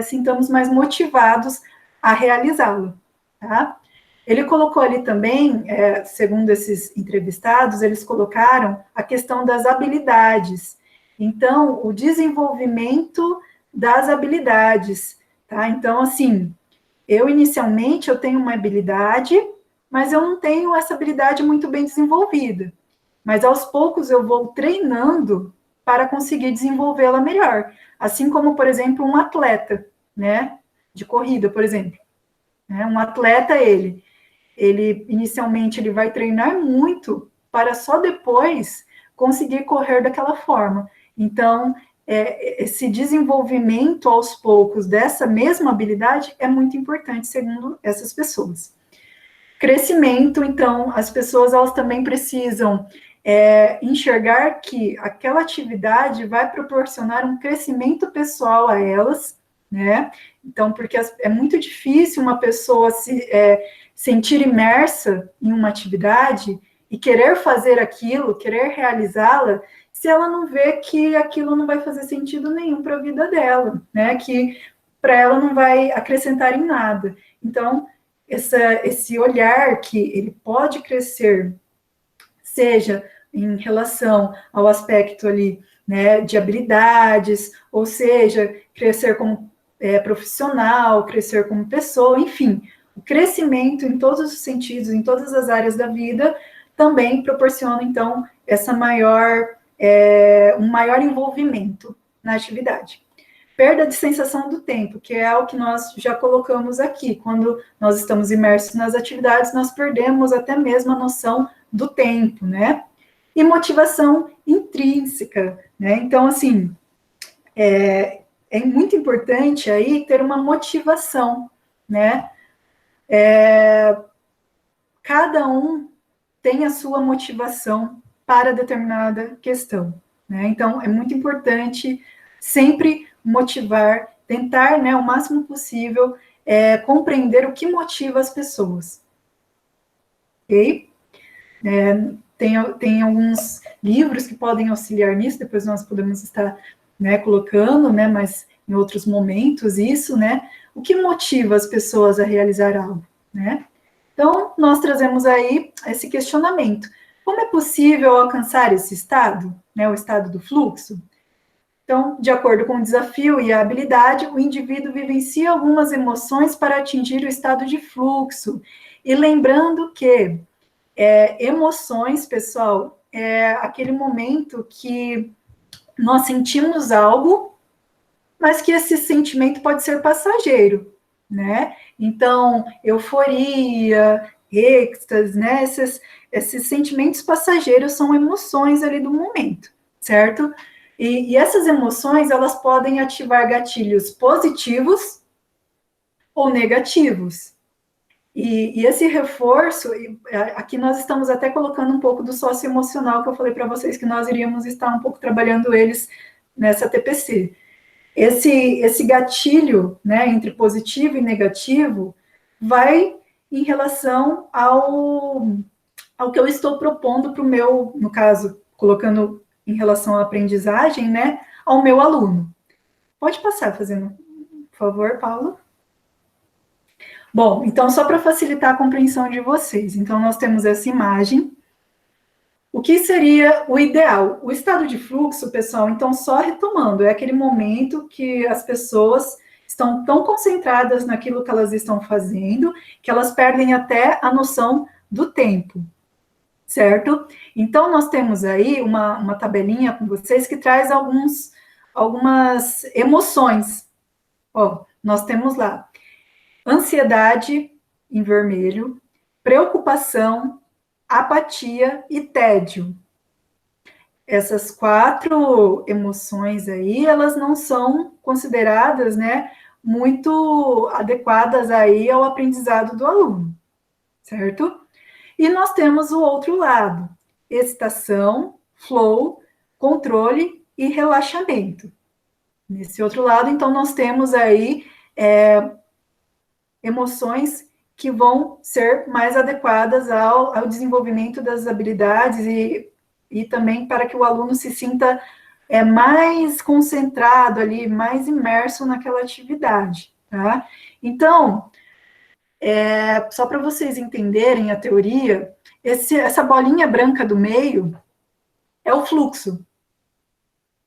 sintamos mais motivados a realizá-la, tá? Ele colocou ali também, segundo esses entrevistados, eles colocaram a questão das habilidades. Então, o desenvolvimento das habilidades, tá? Então, assim, inicialmente eu tenho uma habilidade, mas eu não tenho essa habilidade muito bem desenvolvida. Mas aos poucos eu vou treinando para conseguir desenvolvê-la melhor. Assim como, por exemplo, um atleta, né, de corrida, por exemplo. Um atleta, ele inicialmente ele vai treinar muito para só depois conseguir correr daquela forma. Então, esse desenvolvimento aos poucos dessa mesma habilidade é muito importante, segundo essas pessoas. Crescimento, então, as pessoas elas também precisam enxergar que aquela atividade vai proporcionar um crescimento pessoal a elas, né? Então, porque é muito difícil uma pessoa se sentir imersa em uma atividade e querer fazer aquilo, querer realizá-la, se ela não vê que aquilo não vai fazer sentido nenhum para a vida dela, né? Que para ela não vai acrescentar em nada. Então, esse olhar que ele pode crescer, seja em relação ao aspecto ali, né, de habilidades, ou seja, crescer como profissional, crescer como pessoa, enfim, o crescimento em todos os sentidos, em todas as áreas da vida, também proporciona, então, um maior envolvimento na atividade. Perda de sensação do tempo, que é o que nós já colocamos aqui. Quando nós estamos imersos nas atividades, nós perdemos até mesmo a noção do tempo, né? E motivação intrínseca, né? Então, assim, é muito importante aí ter uma motivação, né? Cada um tem a sua motivação para determinada questão, né? Então, é muito importante sempre motivar, tentar, né, o máximo possível, compreender o que motiva as pessoas, ok? Tem alguns livros que podem auxiliar nisso, depois nós podemos estar, né, colocando, né, mas em outros momentos isso, né? O que motiva as pessoas a realizar algo, né? Então, nós trazemos aí esse questionamento. Como é possível alcançar esse estado, né, o estado do fluxo? Então, de acordo com o desafio e a habilidade, o indivíduo vivencia algumas emoções para atingir o estado de fluxo. E lembrando que emoções, pessoal, é aquele momento que nós sentimos algo, mas que esse sentimento pode ser passageiro, né? Então, euforia, êxtase, né? Esses sentimentos passageiros são emoções ali do momento, certo? E essas emoções, elas podem ativar gatilhos positivos ou negativos. E esse reforço, aqui nós estamos até colocando um pouco do socioemocional, que eu falei para vocês que nós iríamos estar um pouco trabalhando eles nessa TPC. Esse gatilho, né, entre positivo e negativo, vai em relação ao que eu estou propondo para o meu, no caso, colocando em relação à aprendizagem, né, ao meu aluno. Pode passar fazendo, por favor, Paulo? Bom, então, só para facilitar a compreensão de vocês, então, nós temos essa imagem. O que seria o ideal? O estado de fluxo, pessoal, então, só retomando, é aquele momento que as pessoas estão tão concentradas naquilo que elas estão fazendo, que elas perdem até a noção do tempo, certo? Então, nós temos aí uma tabelinha com vocês que traz algumas emoções. Ó, nós temos lá ansiedade, em vermelho, preocupação, apatia e tédio. Essas 4 emoções aí, elas não são consideradas, né, muito adequadas aí ao aprendizado do aluno, certo? E nós temos o outro lado, excitação, flow, controle e relaxamento. Nesse outro lado, então, nós temos aí emoções que vão ser mais adequadas ao desenvolvimento das habilidades e também para que o aluno se sinta mais concentrado ali, mais imerso naquela atividade, tá? Então, só para vocês entenderem a teoria, essa bolinha branca do meio é o fluxo,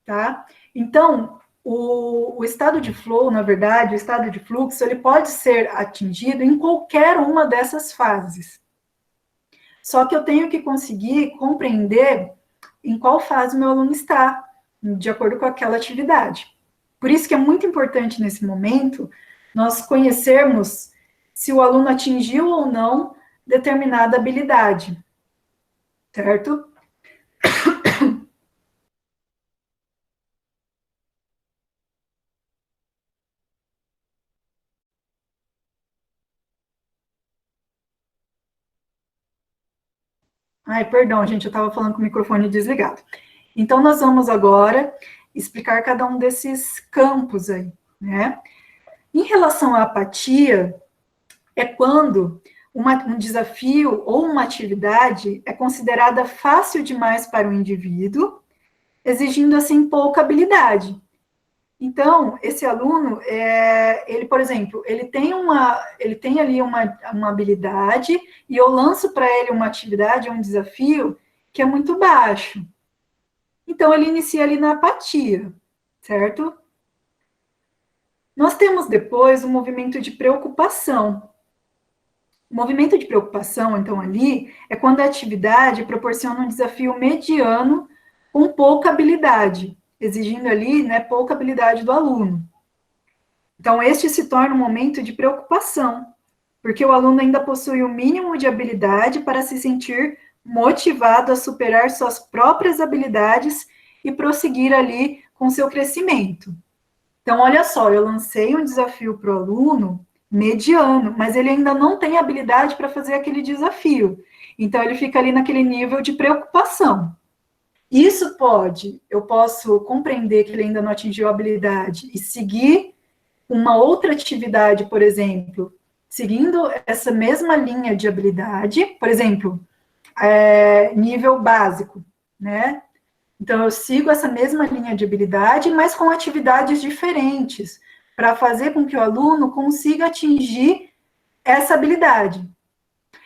tá? Então, o estado de flow, na verdade, o estado de fluxo, ele pode ser atingido em qualquer uma dessas fases. Só que eu tenho que conseguir compreender em qual fase o meu aluno está, de acordo com aquela atividade. Por isso que é muito importante, nesse momento, nós conhecermos se o aluno atingiu ou não determinada habilidade, certo? Ai, perdão, gente, eu estava falando com o microfone desligado. Então, nós vamos agora explicar cada um desses campos aí, né? Em relação à apatia, é quando um desafio ou uma atividade é considerada fácil demais para o indivíduo, exigindo, assim, pouca habilidade. Então, esse aluno, ele, por exemplo, ele tem ali uma habilidade e eu lanço para ele uma atividade, um desafio que é muito baixo. Então, ele inicia ali na apatia, certo? Nós temos depois um movimento de preocupação. O movimento de preocupação, então, ali, é quando a atividade proporciona um desafio mediano com pouca habilidade, exigindo ali, né, pouca habilidade do aluno. Então, este se torna um momento de preocupação, porque o aluno ainda possui o mínimo de habilidade para se sentir motivado a superar suas próprias habilidades e prosseguir ali com seu crescimento. Então, olha só, eu lancei um desafio para o aluno mediano, mas ele ainda não tem habilidade para fazer aquele desafio. Então, ele fica ali naquele nível de preocupação. Isso eu posso compreender que ele ainda não atingiu a habilidade e seguir uma outra atividade, por exemplo, seguindo essa mesma linha de habilidade, por exemplo, nível básico, né? Então, eu sigo essa mesma linha de habilidade, mas com atividades diferentes, para fazer com que o aluno consiga atingir essa habilidade.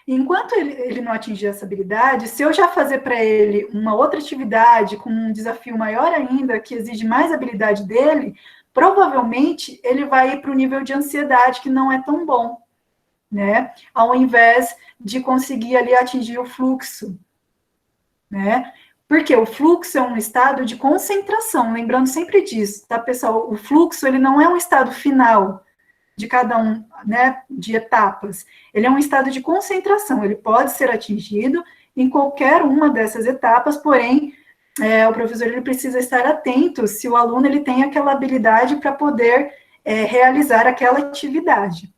Enquanto ele não atingir essa habilidade, se eu já fazer para ele uma outra atividade com um desafio maior ainda, que exige mais habilidade dele, provavelmente ele vai ir para o nível de ansiedade que não é tão bom, né? Ao invés de conseguir ali atingir o fluxo, né? Porque o fluxo é um estado de concentração, lembrando sempre disso, tá, pessoal? O fluxo, ele não é um estado final de cada um, né, de etapas. Ele é um estado de concentração, ele pode ser atingido em qualquer uma dessas etapas, porém, o professor ele precisa estar atento se o aluno ele tem aquela habilidade para poder realizar aquela atividade.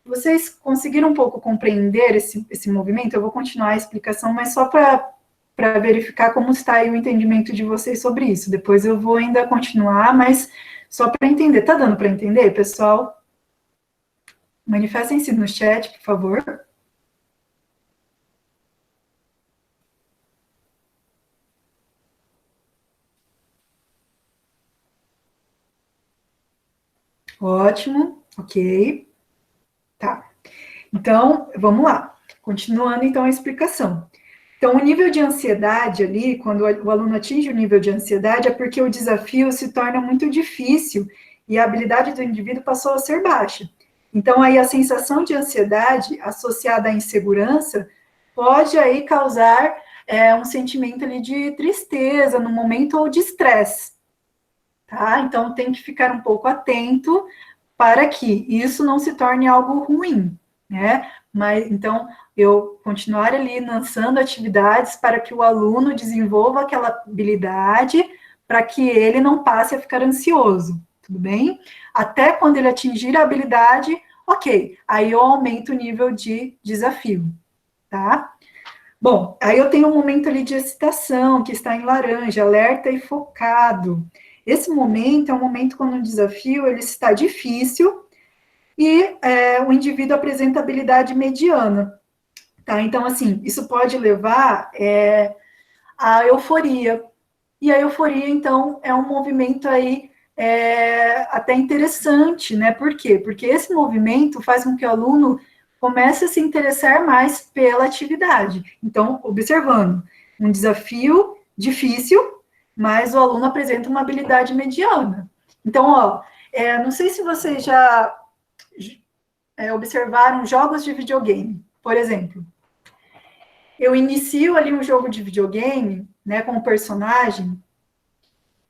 Vocês conseguiram um pouco compreender esse movimento? Eu vou continuar a explicação, mas só para verificar como está aí o entendimento de vocês sobre isso. Depois eu vou ainda continuar, mas só para entender. Tá dando para entender, pessoal? Manifestem-se no chat, por favor. Ótimo, ok. Tá. Então, vamos lá. Continuando, então, a explicação. Então, o nível de ansiedade ali, quando o aluno atinge o nível de ansiedade, é porque o desafio se torna muito difícil e a habilidade do indivíduo passou a ser baixa. Então, aí a sensação de ansiedade associada à insegurança pode aí causar um sentimento ali de tristeza no momento ou de estresse, tá? Então, tem que ficar um pouco atento para que isso não se torne algo ruim, né? Mas, então, eu continuar ali lançando atividades para que o aluno desenvolva aquela habilidade para que ele não passe a ficar ansioso, tudo bem? Até quando ele atingir a habilidade, ok, aí eu aumento o nível de desafio, tá? Bom, aí eu tenho um momento ali de excitação, que está em laranja, alerta e focado. Esse momento é um momento quando o desafio ele está difícil e o indivíduo apresenta habilidade mediana, tá? Então, assim, isso pode levar à euforia. E a euforia, então, é um movimento aí até interessante, né? Por quê? Porque esse movimento faz com que o aluno comece a se interessar mais pela atividade. Então, observando, um desafio difícil, mas o aluno apresenta uma habilidade mediana. Então, ó, não sei se vocês já observaram jogos de videogame, por exemplo. Eu inicio ali um jogo de videogame, né, com um personagem,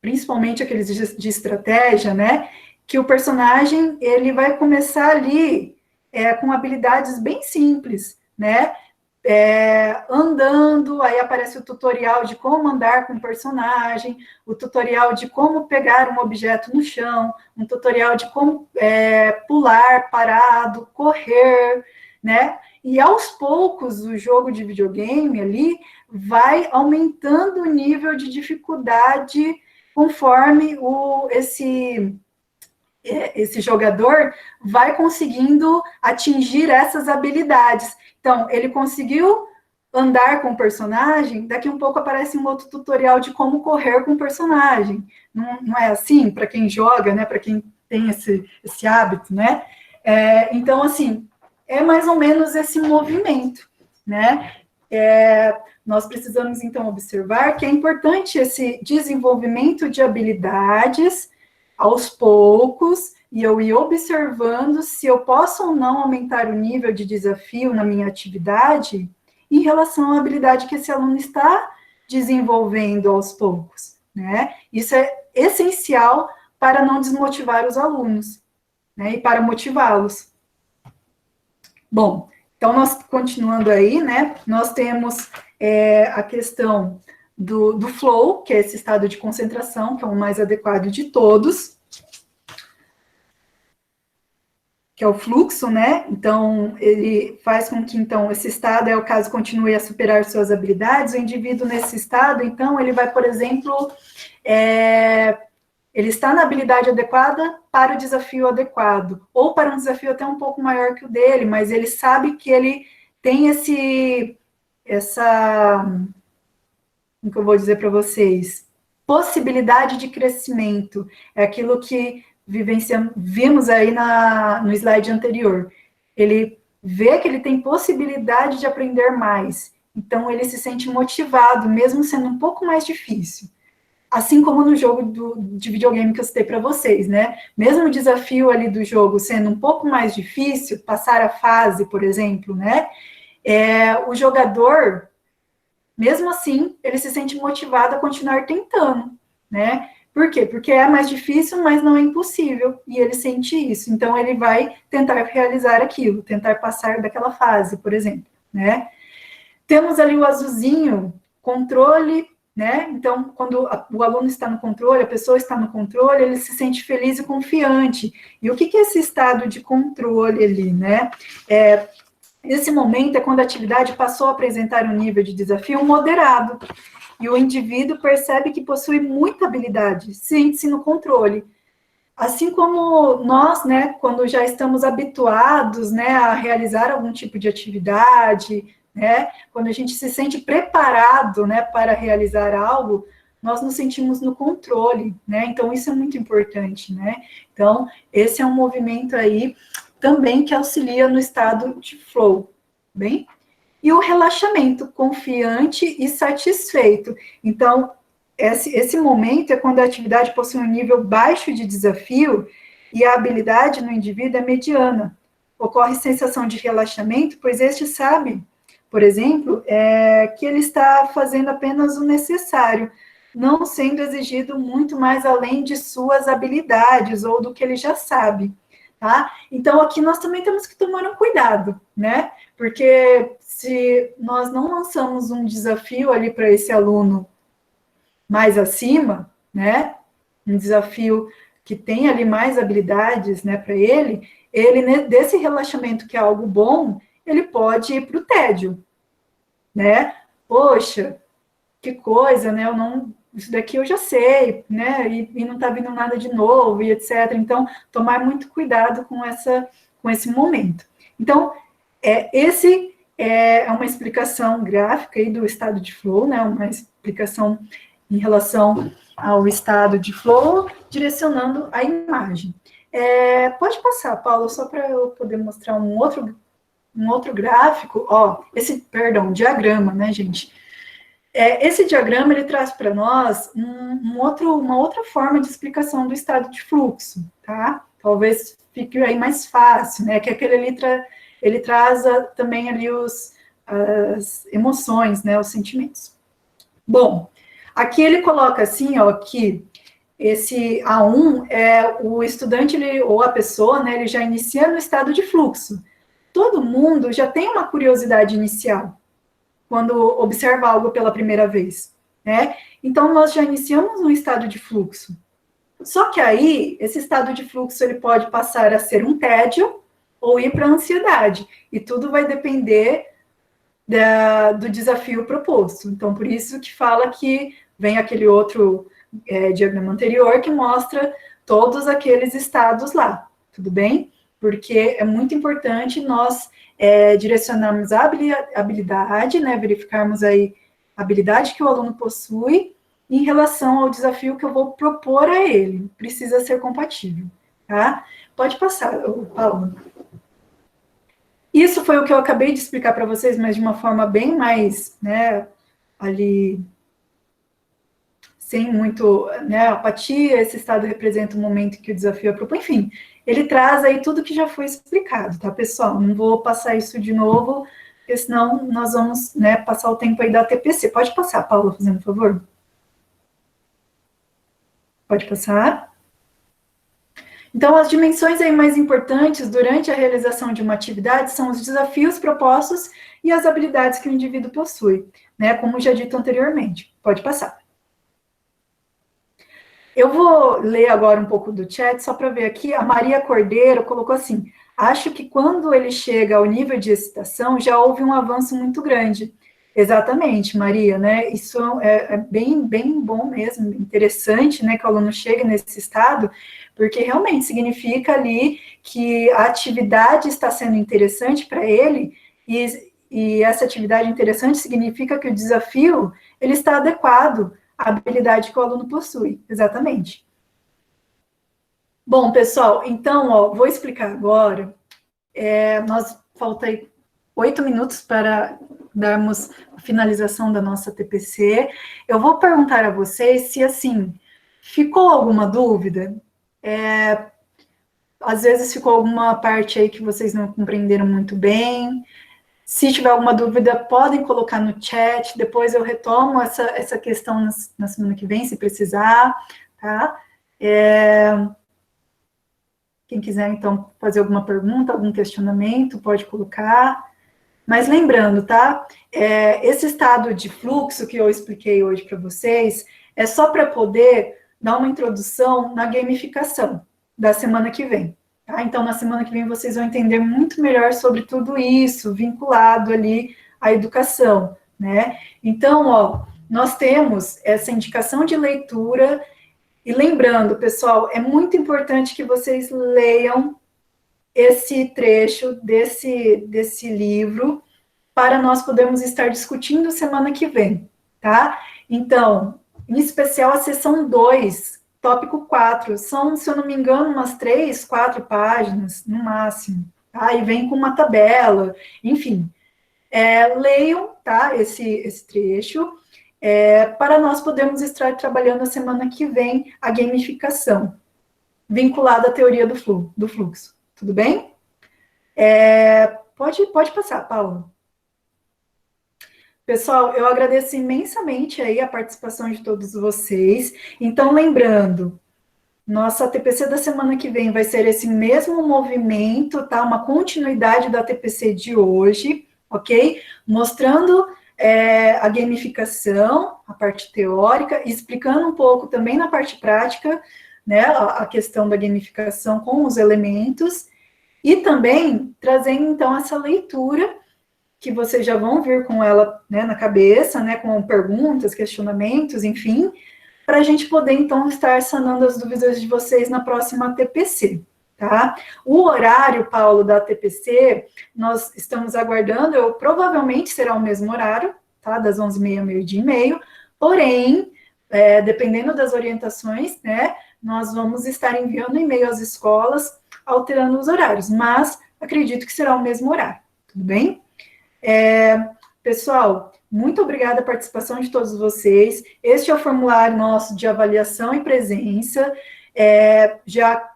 principalmente aqueles de estratégia, né, que o personagem, ele vai começar ali com habilidades bem simples, né, andando, aí aparece o tutorial de como andar com o personagem, o tutorial de como pegar um objeto no chão, um tutorial de como pular parado, correr, né? E aos poucos o jogo de videogame ali vai aumentando o nível de dificuldade conforme esse jogador vai conseguindo atingir essas habilidades. Então, ele conseguiu andar com o personagem, daqui um pouco aparece um outro tutorial de como correr com o personagem. Não é assim para quem joga, né? Para quem tem esse hábito, né? Então, assim, é mais ou menos esse movimento, né? Nós precisamos, então, observar que é importante esse desenvolvimento de habilidades aos poucos, e eu ir observando se eu posso ou não aumentar o nível de desafio na minha atividade em relação à habilidade que esse aluno está desenvolvendo aos poucos, né? Isso é essencial para não desmotivar os alunos, né? E para motivá-los. Bom, então nós continuando aí, né? Nós temos a questão do flow, que é esse estado de concentração, que é o mais adequado de todos, que é o fluxo, né? Então, ele faz com que, então, esse estado, o caso, continue a superar suas habilidades. O indivíduo nesse estado, então, ele vai, por exemplo, ele está na habilidade adequada para o desafio adequado, ou para um desafio até um pouco maior que o dele, mas ele sabe que ele tem como que eu vou dizer para vocês? Possibilidade de crescimento. É aquilo que vimos aí no slide anterior. Ele vê que ele tem possibilidade de aprender mais. Então, ele se sente motivado, mesmo sendo um pouco mais difícil. Assim como no jogo de videogame que eu citei para vocês, né? Mesmo o desafio ali do jogo sendo um pouco mais difícil, passar a fase, por exemplo, né? O jogador, mesmo assim, ele se sente motivado a continuar tentando, né? Por quê? Porque é mais difícil, mas não é impossível, e ele sente isso. Então, ele vai tentar realizar aquilo, tentar passar daquela fase, por exemplo, né? Temos ali o azulzinho, controle, né? Então, quando o aluno está no controle, a pessoa está no controle, ele se sente feliz e confiante. E o que é esse estado de controle ali, né? Esse momento é quando a atividade passou a apresentar um nível de desafio moderado, e o indivíduo percebe que possui muita habilidade, sente-se no controle. Assim como nós, né, quando já estamos habituados, né, a realizar algum tipo de atividade, né, quando a gente se sente preparado, né, para realizar algo, nós nos sentimos no controle, né, então isso é muito importante, né. Então, esse é um movimento aí também que auxilia no estado de flow, bem? E o relaxamento, confiante e satisfeito. Então, esse momento é quando a atividade possui um nível baixo de desafio e a habilidade no indivíduo é mediana. Ocorre sensação de relaxamento, pois este sabe, por exemplo, que ele está fazendo apenas o necessário, não sendo exigido muito mais além de suas habilidades ou do que ele já sabe. Tá? Então, aqui nós também temos que tomar um cuidado, né? Porque se nós não lançamos um desafio ali para esse aluno mais acima, né? Um desafio que tem ali mais habilidades, né, para ele, desse relaxamento que é algo bom, ele pode ir para o tédio, né? Poxa, que coisa, né? Isso daqui eu já sei, né? E não está vindo nada de novo, e etc. Então, tomar muito cuidado com esse momento. Então, esse é uma explicação gráfica aí do estado de flow, né? Uma explicação em relação ao estado de flow, direcionando a imagem. Pode passar, Paulo, só para eu poder mostrar um outro gráfico, diagrama, né, gente? Esse diagrama, ele traz para nós uma outra forma de explicação do estado de fluxo, tá? Talvez fique aí mais fácil, né? Que aquele ali ele traz também ali as emoções, né? Os sentimentos. Bom, aqui ele coloca assim, ó, que esse A1 é o estudante ou a pessoa, né? Ele já inicia no estado de fluxo. Todo mundo já tem uma curiosidade inicial quando observa algo pela primeira vez, né? Então, nós já iniciamos um estado de fluxo. Só que aí, esse estado de fluxo, ele pode passar a ser um tédio ou ir para a ansiedade. E tudo vai depender do desafio proposto. Então, por isso que fala que vem aquele outro diagrama anterior que mostra todos aqueles estados lá, tudo bem? Porque é muito importante nós direcionarmos a habilidade, né, verificarmos aí a habilidade que o aluno possui em relação ao desafio que eu vou propor a ele. Precisa ser compatível, tá? Pode passar, Paulo. Isso foi o que eu acabei de explicar para vocês, mas de uma forma bem mais, né, ali, sem muito, né, apatia. Esse estado representa um momento que o desafio é proposto. Enfim, ele traz aí tudo que já foi explicado, tá, pessoal? Não vou passar isso de novo, porque senão nós vamos, né, passar o tempo aí da TPC. Pode passar, Paula, fazendo favor? Pode passar. Então, as dimensões aí mais importantes durante a realização de uma atividade são os desafios propostos e as habilidades que o indivíduo possui, né? Como já dito anteriormente. Pode passar. Eu vou ler agora um pouco do chat, só para ver aqui. A Maria Cordeiro colocou assim: acho que quando ele chega ao nível de excitação, já houve um avanço muito grande. Exatamente, Maria, né? Isso é bem, bem bom mesmo, interessante, né? Que o aluno chegue nesse estado, porque realmente significa ali que a atividade está sendo interessante para ele, e essa atividade interessante significa que o desafio ele está adequado à habilidade que o aluno possui. Exatamente. Bom, pessoal, então, ó, vou explicar agora. Nós falta aí 8 minutos para darmos a finalização da nossa TPC. Eu vou perguntar a vocês se, assim, ficou alguma dúvida? Às vezes ficou alguma parte aí que vocês não compreenderam muito bem. Se tiver alguma dúvida, podem colocar no chat. Depois eu retomo essa questão na semana que vem, se precisar, tá? Quem quiser, então, fazer alguma pergunta, algum questionamento, pode colocar. Mas lembrando, tá? Esse estado de fluxo que eu expliquei hoje para vocês é só para poder dar uma introdução na gamificação da semana que vem. Tá? Então, na semana que vem, vocês vão entender muito melhor sobre tudo isso, vinculado ali à educação, né? Então, ó, nós temos essa indicação de leitura. E lembrando, pessoal, é muito importante que vocês leiam esse trecho desse livro para nós podermos estar discutindo semana que vem, tá? Então, em especial a seção 2, tópico 4, são, se eu não me engano, umas 3, 4 páginas, no máximo, tá? E vem com uma tabela, enfim. Leiam, tá, esse trecho, para nós podermos estar trabalhando a semana que vem a gamificação, vinculada à teoria do fluxo. Tudo bem? Pode passar, Paulo. Pessoal, eu agradeço imensamente aí a participação de todos vocês. Então, lembrando, nossa TPC da semana que vem vai ser esse mesmo movimento, tá? Uma continuidade da TPC de hoje, ok? Mostrando a gamificação, a parte teórica, e explicando um pouco também na parte prática, né? A questão da gamificação com os elementos, e também trazendo, então, essa leitura que vocês já vão vir com ela, né, na cabeça, né, com perguntas, questionamentos, enfim, para a gente poder, então, estar sanando as dúvidas de vocês na próxima TPC, tá? O horário, Paulo, da TPC, nós estamos aguardando, provavelmente será o mesmo horário, tá? Das 11h30 ao meio-dia e meio, porém, dependendo das orientações, né, nós vamos estar enviando e-mail às escolas, alterando os horários, mas acredito que será o mesmo horário, tudo bem? Pessoal, muito obrigada a participação de todos vocês. Este é o formulário nosso de avaliação e presença. Já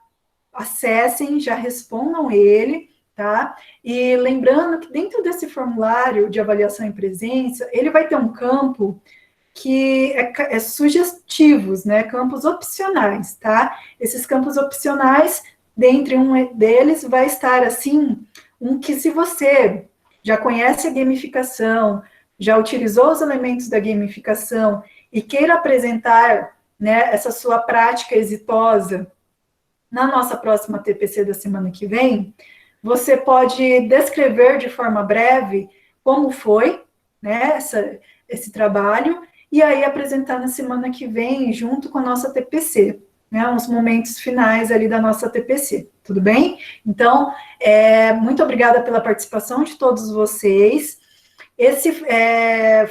acessem, já respondam ele, tá? E lembrando que dentro desse formulário de avaliação e presença, ele vai ter um campo que é sugestivos, né? Campos opcionais, tá? Esses campos opcionais, dentre um deles, vai estar, assim, um que se você já conhece a gamificação, já utilizou os elementos da gamificação e queira apresentar, né, essa sua prática exitosa na nossa próxima TPC da semana que vem, você pode descrever de forma breve como foi, né, esse trabalho, e aí apresentar na semana que vem junto com a nossa TPC, né, uns momentos finais ali da nossa TPC, tudo bem? Então, muito obrigada pela participação de todos vocês. Esse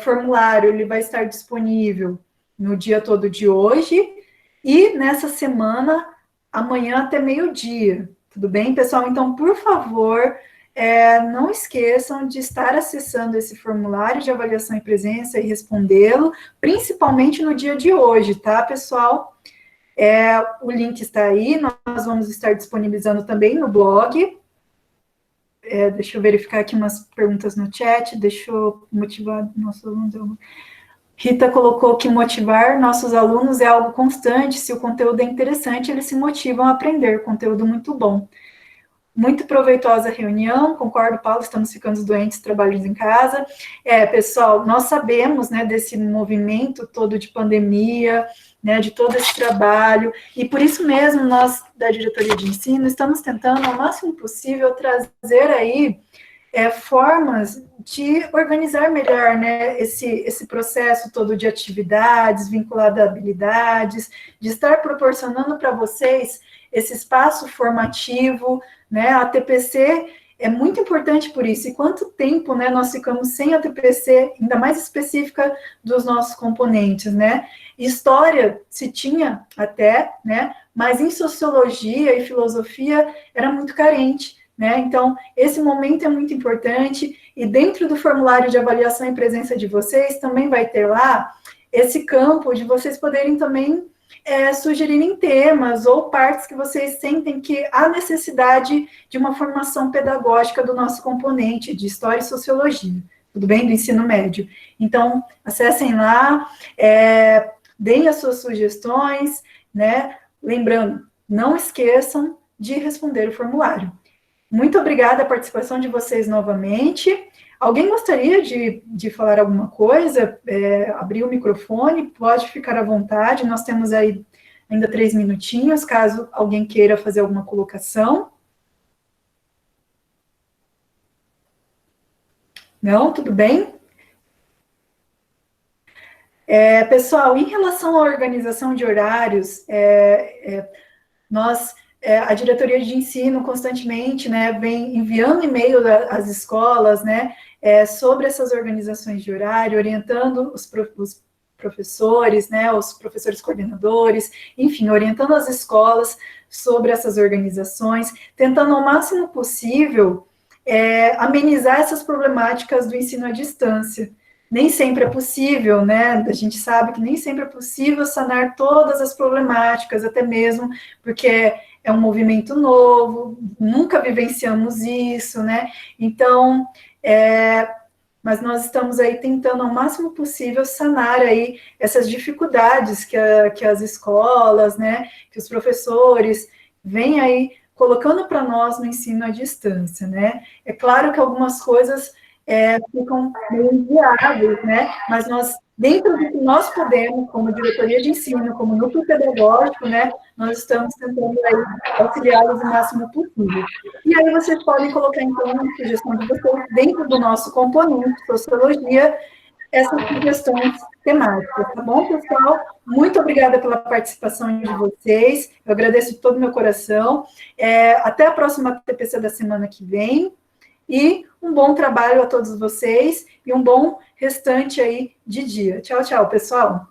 formulário ele vai estar disponível no dia todo de hoje e nessa semana, amanhã até meio-dia, tudo bem, pessoal? Então, por favor, não esqueçam de estar acessando esse formulário de avaliação em presença e respondê-lo, principalmente no dia de hoje, tá, pessoal? O link está aí, nós vamos estar disponibilizando também no blog. Deixa eu verificar aqui umas perguntas no chat, deixa eu motivar nossos alunos. Rita colocou que motivar nossos alunos é algo constante, se o conteúdo é interessante, eles se motivam a aprender, conteúdo muito bom. Muito proveitosa a reunião, concordo, Paulo, estamos ficando doentes, trabalhos em casa. Pessoal, nós sabemos, né, desse movimento todo de pandemia, né, de todo esse trabalho, e por isso mesmo nós, da diretoria de ensino, estamos tentando, ao máximo possível, trazer aí formas de organizar melhor, né, esse processo todo de atividades, vinculado a habilidades, de estar proporcionando para vocês esse espaço formativo, né, a TPC é muito importante por isso, e quanto tempo, né, nós ficamos sem a TPC, ainda mais específica dos nossos componentes, né, história se tinha até, né, mas em sociologia e filosofia era muito carente, né, então esse momento é muito importante, e dentro do formulário de avaliação em presença de vocês, também vai ter lá esse campo de vocês poderem também sugerirem temas ou partes que vocês sentem que há necessidade de uma formação pedagógica do nosso componente de História e Sociologia, tudo bem? Do ensino médio. Então, acessem lá, deem as suas sugestões, né? Lembrando, não esqueçam de responder o formulário. Muito obrigada a participação de vocês novamente. Alguém gostaria de falar alguma coisa? Abrir o microfone, pode ficar à vontade, nós temos aí ainda 3 minutinhos, caso alguém queira fazer alguma colocação. Não? Tudo bem? Pessoal, em relação à organização de horários, a diretoria de ensino constantemente, né, vem enviando e-mail às escolas, né, sobre essas organizações de horário, orientando os professores, né, os professores coordenadores, enfim, orientando as escolas sobre essas organizações, tentando ao máximo possível amenizar essas problemáticas do ensino à distância. Nem sempre é possível, né? A gente sabe que nem sempre é possível sanar todas as problemáticas, até mesmo porque é um movimento novo, nunca vivenciamos isso, né? Então, mas nós estamos aí tentando ao máximo possível sanar aí essas dificuldades que as escolas, né, que os professores vêm aí colocando para nós no ensino à distância, né? É claro que algumas coisas ficam meio inviáveis, né? Mas nós, dentro do que nós podemos, como diretoria de ensino, como núcleo pedagógico, né, nós estamos tentando aí auxiliá-los o máximo possível. E aí vocês podem colocar, então, a sugestão de vocês, dentro do nosso componente, sociologia, essas sugestões temáticas, tá bom, pessoal? Muito obrigada pela participação de vocês, eu agradeço de todo o meu coração. Até a próxima TPC da semana que vem. E um bom trabalho a todos vocês e um bom restante aí de dia. Tchau, tchau, pessoal.